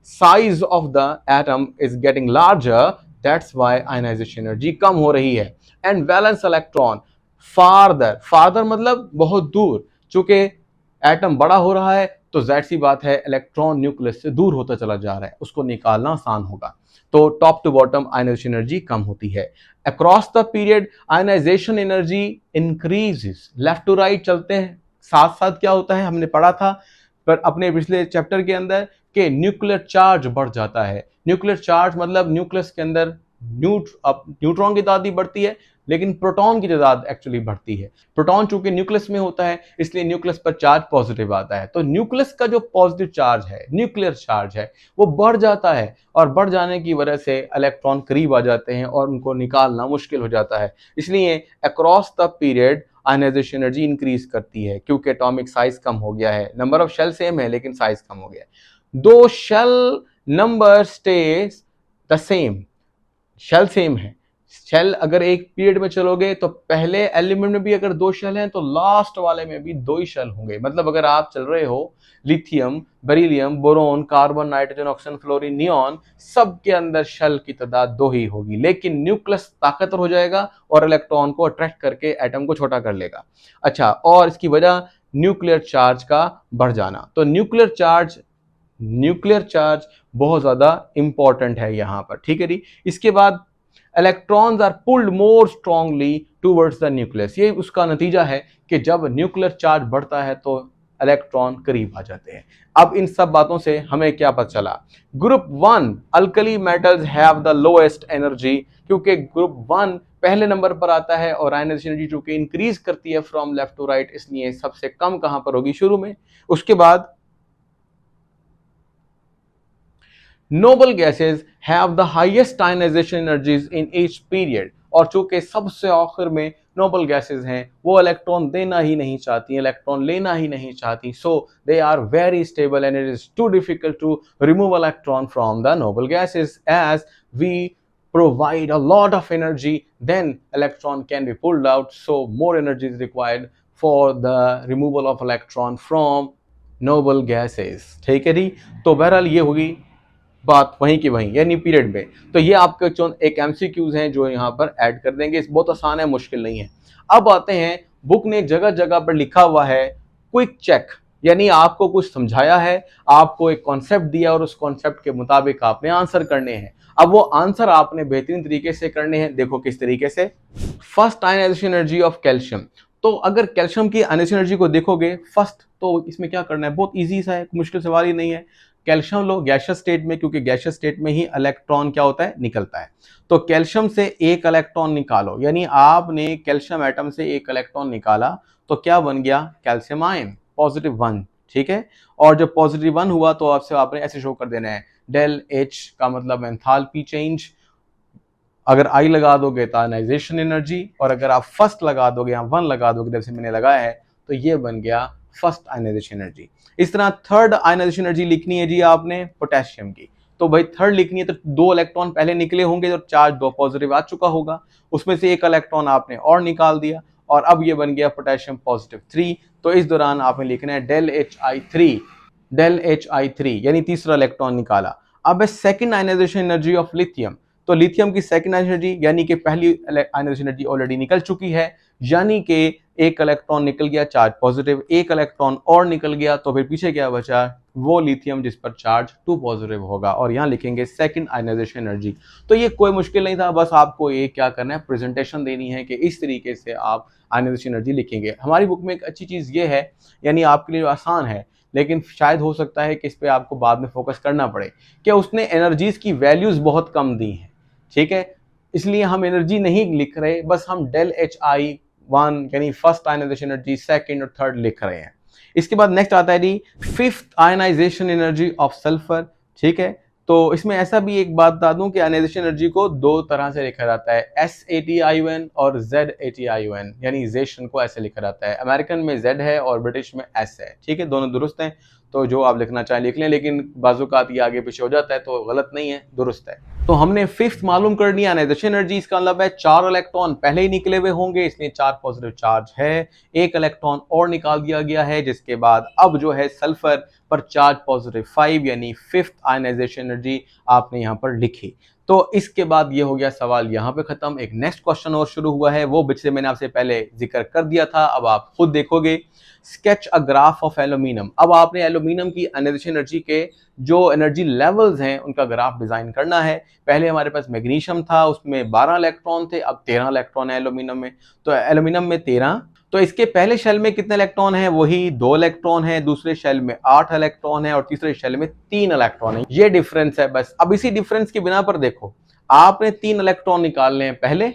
size of the atom is getting larger, that's why ionization energy कम हो रही है। And valence electron farther मतलब बहुत दूर, चूंकि atom बड़ा हो रहा है तो जाहिर सी बात है इलेक्ट्रॉन न्यूक्लियस से दूर होता चला जा रहा है, उसको निकालना आसान होगा। तो top to bottom ionization energy कम होती है। Across the period ionization energy increases. Left to right चलते हैं, साथ साथ क्या होता है, हमने पढ़ा था पर अपने पिछले चैप्टर के अंदर कि न्यूक्लियर चार्ज बढ़ जाता है। न्यूक्लियर चार्ज मतलब न्यूक्लियस के अंदर न्यूट्रॉन की तादाद बढ़ती है, लेकिन प्रोटॉन की तादाद एक्चुअली बढ़ती है। प्रोटॉन चूंकि न्यूक्लियस में होता है, इसलिए न्यूक्लियस पर चार्ज पॉजिटिव आता है। तो न्यूक्लियस का जो पॉजिटिव चार्ज है, न्यूक्लियर चार्ज है, वो बढ़ जाता है और बढ़ जाने की वजह से इलेक्ट्रॉन करीब आ जाते हैं और उनको निकालना मुश्किल हो जाता है। इसलिए across the period ionization energy increase करती है, क्योंकि एटॉमिक साइज कम हो गया है। नंबर ऑफ शेल सेम है लेकिन साइज कम हो गया है। दो shell number stays the same, shell same है। शेल अगर एक पीरियड में चलोगे तो पहले एलिमेंट में भी अगर दो शेल हैं तो लास्ट वाले में भी दो ही शेल होंगे। मतलब अगर आप चल रहे हो lithium, beryllium, boron, carbon, nitrogen, oxygen, fluorine, neon, सब के अंदर शेल की तादाद दो ही होगी, लेकिन न्यूक्लियस ताकतवर हो जाएगा और इलेक्ट्रॉन को अट्रैक्ट करके एटम को छोटा कर लेगा। अच्छा, और इसकी वजह न्यूक्लियर चार्ज का बढ़ जाना। तो न्यूक्लियर चार्ज बहुत ज्यादा इंपॉर्टेंट है यहां पर। ठीक है जी। इसके बाद electrons are pulled more strongly towards the nucleus. ये उसका नतीजा है कि जब न्यूक्लियर चार्ज बढ़ता है तो इलेक्ट्रॉन करीब आ जाते हैं। अब इन सब बातों से हमें क्या पता चला, group 1 alkali metals have the lowest energy, क्योंकि ग्रुप 1 पहले नंबर पर आता है और आयनाइजेशन एनर्जी चूंकि इंक्रीज करती है फ्रॉम लेफ्ट टू राइट, इसलिए सबसे कम कहां पर होगी, शुरू में। उसके बाद noble gases have the highest ionization energies in each period, और चूंकि सबसे आखिर में नोबल गैसेस हैं, वो इलेक्ट्रॉन देना ही नहीं चाहती, इलेक्ट्रॉन लेना ही नहीं चाहती, so they are very stable and it is too difficult to remove electron from the noble gases. As we provide a lot of energy, then electron can be pulled out, so more energy is required for the removal of electron from noble gases. ठीक है जी। तो बहरहाल ये होगी बात वहीं की वहीं यानी पीरियड में। तो ये आपके एक एमसीक्यूज हैं जो यहाँ पर ऐड कर देंगे। इस बहुत आसान है, मुश्किल नहीं है। अब आते हैं, बुक ने जगह जगह पर लिखा हुआ है क्विक चेक, यानी आपको कुछ समझाया है, आपको एक कॉन्सेप्ट दिया और उस कॉन्सेप्ट के मुताबिक आपने आंसर करने हैं। अब वो आंसर आपने बेहतरीन तरीके से करने हैं। देखो किस तरीके से। First ionization energy of calcium. तो अगर कैल्शियम की आयनाइजेशन एनर्जी को देखोगे फर्स्ट, तो इसमें क्या करना है, बहुत इजी सा है, मुश्किल सवाल ही नहीं है। कैल्शियम लो गैसियस स्टेट में, क्योंकि गैसियस स्टेट में ही इलेक्ट्रॉन क्या होता है, निकलता है। तो कैल्शियम से एक इलेक्ट्रॉन निकालो, यानी आपने कैल्शियम एटम से एक इलेक्ट्रॉन निकाला, तो क्या बन गया, कैल्शियम आयन +1। ठीक है। और जब +1 हुआ तो आपसे आपने ऐसे शो कर देना है, डेल एच का मतलब एंथैल्पी चेंज। अगर आई लगा दोगे तो आयनाइजेशन एनर्जी, और अगर आप फर्स्ट लगा दोगे या 1 लगा दोगे जैसे मैंने लगाया है, तो ये बन गया फर्स्ट आयनाइजेशन एनर्जी। इस तरह थर्ड आयनाइजेशन एनर्जी लिखनी है जी आपने पोटेशियम की। तो भाई थर्ड लिखनी है तो 2 इलेक्ट्रॉन पहले निकले होंगे और चार्ज 2 पॉजिटिव आ चुका होगा, उसमें से एक इलेक्ट्रॉन आपने और निकाल दिया, और अब ये बन गया पोटेशियम +3। तो इस दौरान आपने लिखना है डेल एच आई थ्री यानी तीसरा इलेक्ट्रॉन निकाला। अब है second ionisation energy of lithium. तो लिथियम की सेकंड एनर्जी यानी कि पहली आयनाइजेशन एनर्जी ऑलरेडी निकल चुकी है, यानी कि एक इलेक्ट्रॉन निकल गया चार्ज पॉजिटिव, एक इलेक्ट्रॉन और निकल गया, तो फिर पीछे क्या बचा, वो लिथियम जिस पर चार्ज 2 पॉजिटिव होगा, और यहां लिखेंगे सेकंड आयनाइजेशन एनर्जी। तो ये कोई मुश्किल नहीं था, बस आपको ये क्या करना है, प्रेजेंटेशन देनी है कि इस तरीके से आप आयनाइजेशन एनर्जी लिखेंगे। हमारी बुक में एक अच्छी चीज ये है, यानी आपके लिए आसान है, लेकिन शायद हो सकता है कि इस पे आपको बाद में फोकस करना पड़े, कि उसने एनर्जीज की वैल्यूज बहुत कम दी हैं। ठीक है, इसलिए हम एनर्जी नहीं लिख रहे, बस हम ΔHI1 यानी फर्स्ट आयनाइजेशन एनर्जी, सेकंड और थर्ड लिख रहे हैं। इसके बाद नेक्स्ट आता है जी fifth ionization energy of sulphur. ठीक है, तो इसमें ऐसा भी एक बात बता दूं कि आयनाइजेशन एनर्जी को दो तरह से लिखा जाता है, SATION और ZATION, यानी जेशन को ऐसे लिखा जाता है। अमेरिकन में Z है और ब्रिटिश में S है। ठीक है, दोनों दुरुस्त हैं, तो जो आप लिखना चाहें लिख लें, लेकिन बाजुकात ये आगे पीछे हो जाता है तो गलत नहीं है, दुरुस्त है। तो हमने फिफ्थ मालूम कर लिया आयनाइजेशन एनर्जी। इसका मतलब है 4 इलेक्ट्रॉन पहले ही निकले हुए होंगे, इसलिए 4 पॉजिटिव चार्ज है, एक इलेक्ट्रॉन और निकाल दिया गया है, जिसके बाद अब जो है सल्फर पर चार्ज +5, यानी फिफ्थ आयनाइजेशन एनर्जी आपने यहाँ पर लिखी। तो इसके बाद ये हो गया सवाल यहाँ पे खत्म। एक नेक्स्ट क्वेश्चन और शुरू हुआ है, वो बिच मैंने आपसे पहले जिक्र कर दिया था, अब आप खुद देखोगे। Sketch a graph of aluminium. अब आपने एल्यूमिनियम की आयनाइजेशन एनर्जी के जो एनर्जी लेवल्स हैं उनका ग्राफ डिजाइन करना है। पहले हमारे पास मैग्नीशियम था, उसमें 12 इलेक्ट्रॉन थे, अब 13 इलेक्ट्रॉन है एल्यूमिनियम में। तो एल्यूमिनियम में 13, तो इसके पहले शेल में कितने इलेक्ट्रॉन हैं, वही 2 इलेक्ट्रॉन है, दूसरे शेल में 8 इलेक्ट्रॉन है और तीसरे शेल में 3 इलेक्ट्रॉन है। ये डिफरेंस है बस। अब इसी डिफरेंस की बिना पर देखो, आपने 3 इलेक्ट्रॉन निकालने हैं पहले,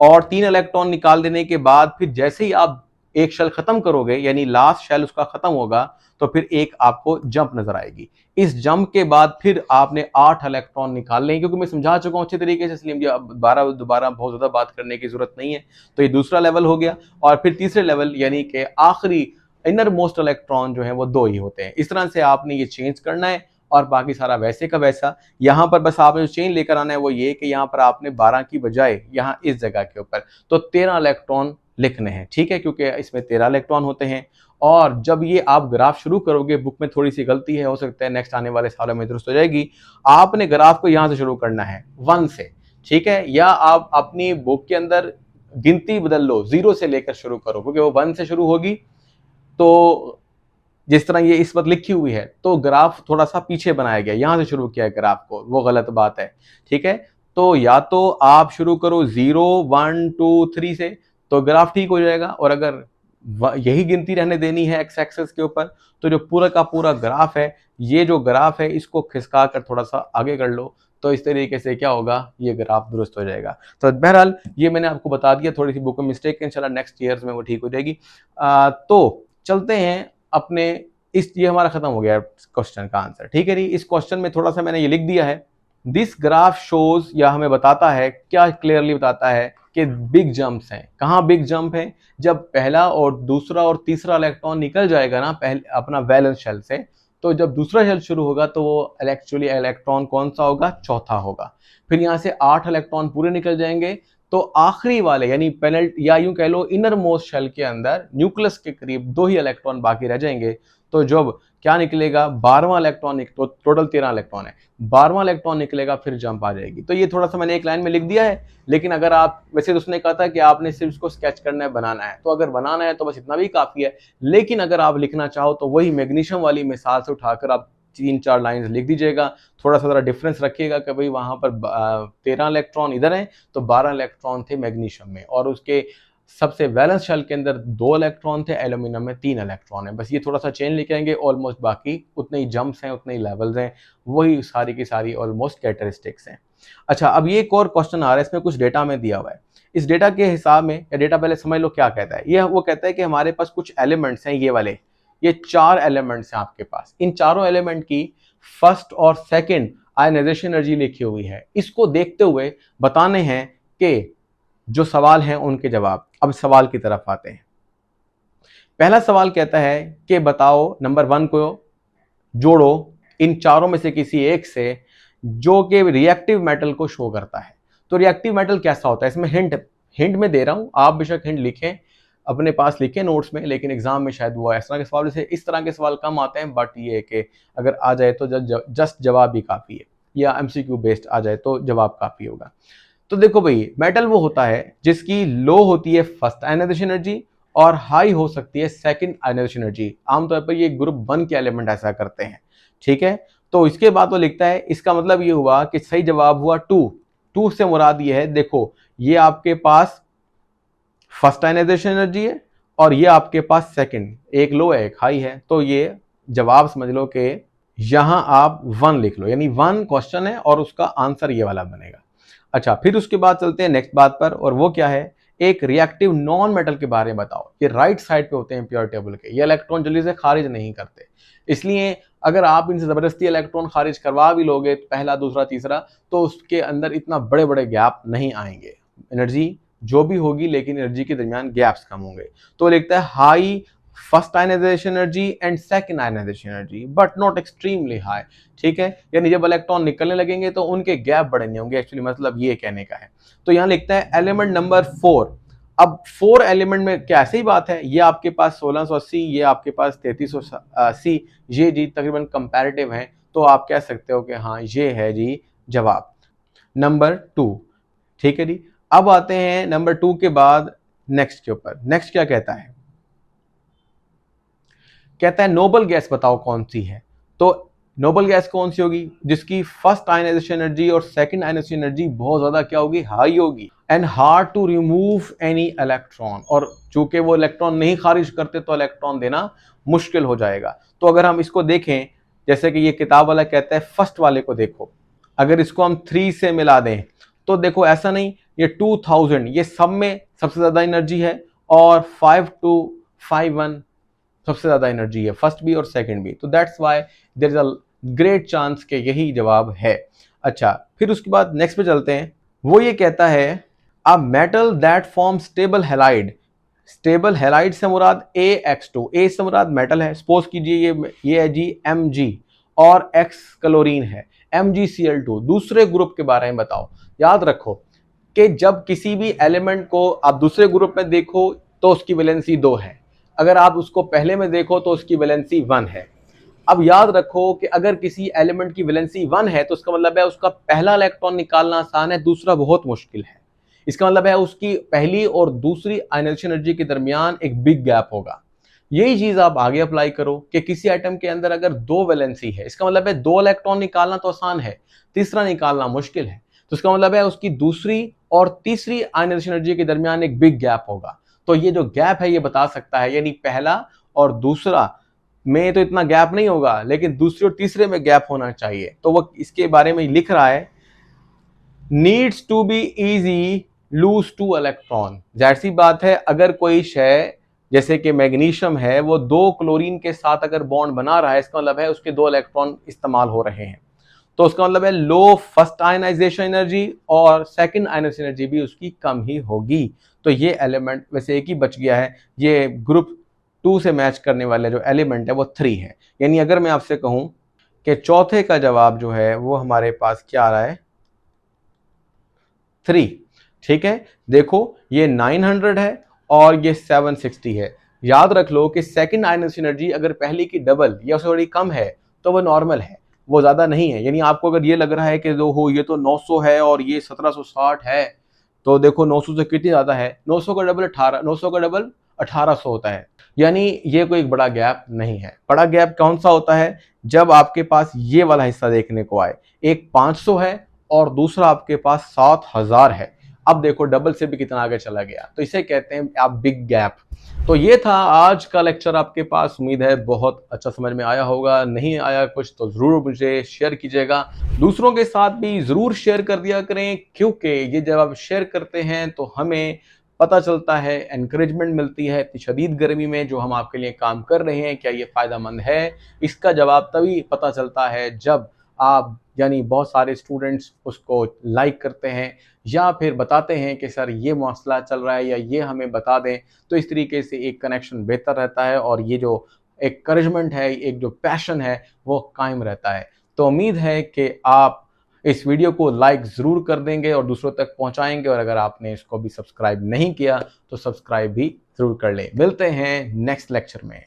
और 3 इलेक्ट्रॉन निकाल देने के बाद फिर जैसे ही आप एक शेल खत्म करोगे, यानी लास्ट शेल उसका खत्म होगा, तो फिर एक आपको जंप नजर आएगी। इस जंप के बाद फिर आपने 8 इलेक्ट्रॉन निकालने, क्योंकि मैं समझा चुका हूं अच्छे तरीके से, इसलिए मुझे अब दोबारा बहुत ज्यादा बात करने की जरूरत नहीं है। तो ये दूसरा लेवल हो गया, और फिर तीसरे लेवल यानी कि आखिरी इनर मोस्ट इलेक्ट्रॉन जो है वो 2 ही होते हैं। इस तरह से आपने ये चेंज करना है, और बाकी सारा वैसे का वैसा। यहां पर बस आपने जो चेंज लेकर आना है वो ये कि यहां पर आपने 12 की बजाय यहां इस जगह के ऊपर तो 13 इलेक्ट्रॉन लिखने हैं। ठीक है, क्योंकि इसमें 13 इलेक्ट्रॉन होते हैं। और जब ये आप ग्राफ शुरू करोगे, बुक में थोड़ी सी गलती है, हो सकता है नेक्स्ट आने वाले सालों में दुरुस्त हो जाएगी। आपने ग्राफ को यहां से शुरू करना है 1 से। ठीक है, या आप अपनी बुक के अंदर गिनती बदल लो, 0 से लेकर शुरू करो, क्योंकि वो 1 से शुरू होगी। तो जिस तरह ये इस वक्त लिखी हुई है, तो ग्राफ थोड़ा सा पीछे बनाया गया, यहां से शुरू किया है ग्राफ को, वो गलत बात है। ठीक है, तो या तो आप शुरू करो 0 1 2 3 से, तो ग्राफ ठीक हो जाएगा। और अगर यही गिनती रहने देनी है एक्स एक्सेस के ऊपर, तो जो पूरा का पूरा ग्राफ है, ये जो ग्राफ है इसको खिसका कर थोड़ा सा आगे कर लो, तो इस तरीके से क्या होगा, ये ग्राफ दुरुस्त हो जाएगा। तो बहरहाल ये मैंने आपको बता दिया, थोड़ी सी बुक में मिस्टेक है, इंशाल्लाह नेक्स्ट ईयर्स में वो ठीक हो जाएगी। तो चलते हैं अपने ये हमारा खत्म हो गया क्वेश्चन का आंसर। ठीक है जी, इस क्वेश्चन में थोड़ा सा मैंने ये लिख दिया है, दिस ग्राफ शोज, या हमें बताता है, क्या क्लियरली बताता है कि बिग जंप्स हैं। कहाँ बिग जंप है, जब पहला और दूसरा और तीसरा इलेक्ट्रॉन निकल जाएगा ना पहले अपना वैलेंस शेल से, तो जब दूसरा शेल शुरू होगा तो वो एक्चुअली इलेक्ट्रॉन कौन सा होगा, चौथा होगा। फिर यहाँ से 8 इलेक्ट्रॉन पूरे निकल जाएंगे, तो आखिरी वाले यानी पेनल्ट या यूं कह लो इनर मोस्ट शेल के अंदर न्यूक्लियस के करीब 2 ही इलेक्ट्रॉन बाकी रह जाएंगे। तो जब क्या निकलेगा, 12वां इलेक्ट्रॉन, तो टोटल 13 इलेक्ट्रॉन है, 12वां इलेक्ट्रॉन निकलेगा, फिर जंप आ जाएगी। तो ये थोड़ा सा मैंने एक लाइन में लिख दिया है, लेकिन अगर आप, वैसे तो उसने कहा था कि आपने सिर्फ इसको स्केच करना है, बनाना है, तो अगर बनाना है तो बस इतना भी काफी है। लेकिन अगर आप लिखना चाहो तो वही मैग्नीशियम वाली मिसाल से उठाकर आप 3-4 लाइन लिख दीजिएगा। थोड़ा सा जरा डिफरेंस रखिएगा कि भाई वहां पर 13 इलेक्ट्रॉन इधर हैं तो 12 इलेक्ट्रॉन थे मैग्नीशियम में, और उसके सबसे वैलेंस शेल के अंदर 2 इलेक्ट्रॉन थे, एल्यूमिनियम में 3 इलेक्ट्रॉन है। बस ये थोड़ा सा चेंज लिखेंगे, ऑलमोस्ट बाकी उतने ही जंप्स हैं, उतने ही लेवल्स हैं, वही सारी की सारी ऑलमोस्ट कैरेक्टरिस्टिक्स हैं। अच्छा, अब ये एक और क्वेश्चन आ रहा है, इसमें कुछ डेटा में दिया हुआ है। इस डेटा के हिसाब में, या डेटा पहले समझ लो क्या कहता है। ये वो कहता है कि हमारे पास कुछ एलिमेंट्स हैं, ये वाले, ये 4 एलिमेंट्स हैं आपके पास। इन चारों एलिमेंट की फर्स्ट और सेकंड आयनाइजेशन एनर्जी लिखी हुई है। इसको देखते हुए बताने हैं कि जो सवाल हैं उनके जवाब। अब सवाल की तरफ आते हैं। पहला सवाल कहता है कि बताओ नंबर 1 को जोड़ो इन चारों में से किसी एक से जो कि रिएक्टिव मेटल को शो करता है। तो रिएक्टिव मेटल कैसा होता है, इसमें हिंट में दे रहा हूं, आप बेशक हिंट लिखें अपने पास, लिखें नोट्स में, लेकिन एग्जाम में शायद वो इस तरह के सवाल, जैसे इस तरह के सवाल कम आते हैं, बट ये है कि अगर आ जाए तो जस्ट जवाब भी काफी है, या एमसीक्यू बेस्ड आ जाए तो जवाब काफी होगा। तो देखो भाई, मेटल वो होता है जिसकी लो होती है फर्स्ट आयनाइजेशन एनर्जी और हाई हो सकती है सेकंड आयनाइजेशन एनर्जी। आमतौर पर ये ग्रुप 1 के एलिमेंट ऐसा करते हैं, ठीक है। तो इसके बाद वो लिखता है, इसका मतलब ये हुआ कि सही जवाब हुआ 2 से मुराद ये है, देखो ये आपके पास फर्स्ट आयनाइजेशन एनर्जी है और ये आपके पास सेकंड, एक लो है एक हाई है। तो ये जवाब समझ लो कि यहां आप 1 लिख लो, यानी 1 क्वेश्चन है और उसका आंसर ये वाला बनेगा। अच्छा, फिर उसके बाद चलते हैं नेक्स्ट बात पर, और वो क्या है, एक रिएक्टिव नॉन मेटल के बारे में बताओ। ये राइट साइड पे होते हैं प्योर टेबल के, ये इलेक्ट्रॉन जल्दी से खारिज नहीं करते, इसलिए अगर आप इनसे जबरदस्ती इलेक्ट्रॉन खारिज करवा भी लोगे, पहला दूसरा तीसरा, तो उसके अंदर इतना बड़े बड़े गैप नहीं आएंगे, एनर्जी जो भी होगी लेकिन एनर्जी के दरमियान गैप्स कम होंगे। तो लिखता है high first ionization energy and second ionisation energy but not extremely high, ठीक है, यानी जब इलेक्ट्रॉन निकलने लगेंगे तो उनके गैप बड़े नहीं होंगे, एक्चुअली मतलब ये कहने का है। तो यहां लिखता है एलिमेंट नंबर 4। अब 4 एलिमेंट में क्या ऐसी बात है, ये आपके पास 1680, ये आपके पास 3380, ये जी तकरीबन कंपैरेटिव हैं, तो आप कह सकते हो कि हाँ ये है जी जवाब नंबर 2, ठीक है जी। अब आते हैं नंबर 2 के बाद नेक्स्ट के ऊपर। नेक्स्ट क्या कहता है, कहता है नोबल गैस बताओ कौन सी है। तो नोबल गैस कौन सी होगी, जिसकी फर्स्ट आयनाइजेशन एनर्जी और सेकंड आयनाइजेशन एनर्जी बहुत ज्यादा क्या होगी, हाई होगी, and hard to remove any electron, और चूंकि वो इलेक्ट्रॉन नहीं खारिज करते तो इलेक्ट्रॉन देना मुश्किल हो जाएगा। तो अगर हम इसको देखें, जैसे कि ये किताब वाला कहता है फर्स्ट वाले को देखो, अगर इसको हम 3 से मिला दें तो देखो ऐसा नहीं, ये 2000 ये सब में सबसे ज्यादा एनर्जी है, और 5251 सबसे ज्यादा एनर्जी है, फर्स्ट भी और सेकंड भी। तो that's why there is a great chance कि यही जवाब है। अच्छा, फिर उसके बाद नेक्स्ट पे चलते हैं। वो ये कहता है a metal that form stable halide, stable halide से मुराद AX2, ए से मुराद मेटल है, सपोज कीजिए ये है जी Mg और X क्लोरीन है, MgCl2, दूसरे ग्रुप के बारे में बताओ। याद रखो कि जब किसी भी एलिमेंट को आप दूसरे ग्रुप में देखो तो उसकी वैलेंसी 2 है, अगर आप उसको पहले में देखो तो उसकी वैलेंसी 1 है। अब याद रखो कि अगर किसी एलिमेंट की वैलेंसी 1 है तो उसका मतलब है उसका पहला इलेक्ट्रॉन निकालना आसान है, दूसरा बहुत मुश्किल है। इसका मतलब है उसकी पहली और दूसरी आयनाइजेशन एनर्जी के दरमियान एक बिग गैप होगा। यही चीज आप आगे अप्लाई करो कि किसी आइटम के अंदर अगर 2 वैलेंसी है, इसका मतलब है 2 इलेक्ट्रॉन निकालना तो आसान है, तीसरा निकालना मुश्किल है। तो इसका मतलब है उसकी दूसरी और तीसरी आयनाइजेशन एनर्जी के दरमियान एक बिग गैप होगा। तो ये जो गैप है ये बता सकता है, यानी पहला और दूसरा में तो इतना गैप नहीं होगा, लेकिन दूसरे और तीसरे में गैप होना चाहिए। तो वो इसके बारे में लिख रहा है, needs to be easy lose 2 electron. जाहिर सी बात है, अगर कोई शय जैसे कि मैग्नीशियम है वो 2 क्लोरीन के साथ अगर बॉन्ड बना रहा है, इसका मतलब है उसके 2 इलेक्ट्रॉन इस्तेमाल हो रहे हैं, तो उसका मतलब है लो फर्स्ट आयनाइजेशन एनर्जी और सेकंड आयनाइजेशन एनर्जी भी उसकी कम ही होगी। तो ये एलिमेंट वैसे एक ही बच गया है, ये ग्रुप 2 से मैच करने वाले जो एलिमेंट है वो 3 है। यानी अगर मैं आपसे कहूं कि चौथे का जवाब जो है वो हमारे पास क्या आ रहा है, 3। ठीक है, देखो ये 900 है और ये 760 है। याद रख लो कि सेकंड आयनोसिस एनर्जी अगर पहली की डबल या उससे थोड़ी कम है तो वो नॉर्मल है, वो ज्यादा नहीं है। यानी आपको अगर ये लग रहा है कि जो हो ये तो 900 है और ये 1760 है, तो देखो 900 से कितनी ज्यादा है, 900 का डबल 18, 900 का डबल 1800 होता है। यानी ये कोई बड़ा गैप नहीं है। बड़ा गैप कौन सा होता है, जब आपके पास ये वाला हिस्सा देखने को आए, एक 500 है और दूसरा आपके पास 7000 है। अब देखो डबल से भी कितना आगे चला गया, तो इसे कहते हैं आप बिग गैप। तो ये था आज का लेक्चर आपके पास। उम्मीद है बहुत अच्छा समझ में आया होगा। नहीं आया कुछ तो जरूर मुझे शेयर कीजिएगा, दूसरों के साथ भी जरूर शेयर कर दिया करें, क्योंकि ये जब आप शेयर करते हैं तो हमें पता चलता है, एनकरेजमेंट मिलती है। इतनी शदीद गर्मी में जो हम आपके लिए काम कर रहे हैं, क्या ये फ़ायदेमंद है, इसका जवाब तभी पता चलता है जब आप यानी बहुत सारे स्टूडेंट्स उसको लाइक करते हैं या फिर बताते हैं कि सर ये मसला चल रहा है या ये हमें बता दें। तो इस तरीके से एक कनेक्शन बेहतर रहता है और ये जो एनकरेजमेंट है, एक जो पैशन है, वो कायम रहता है। तो उम्मीद है कि आप इस वीडियो को लाइक ज़रूर कर देंगे और दूसरों तक पहुंचाएंगे, और अगर आपने इसको भी सब्सक्राइब नहीं किया तो सब्सक्राइब भी ज़रूर कर लें। मिलते हैं नेक्स्ट लेक्चर में।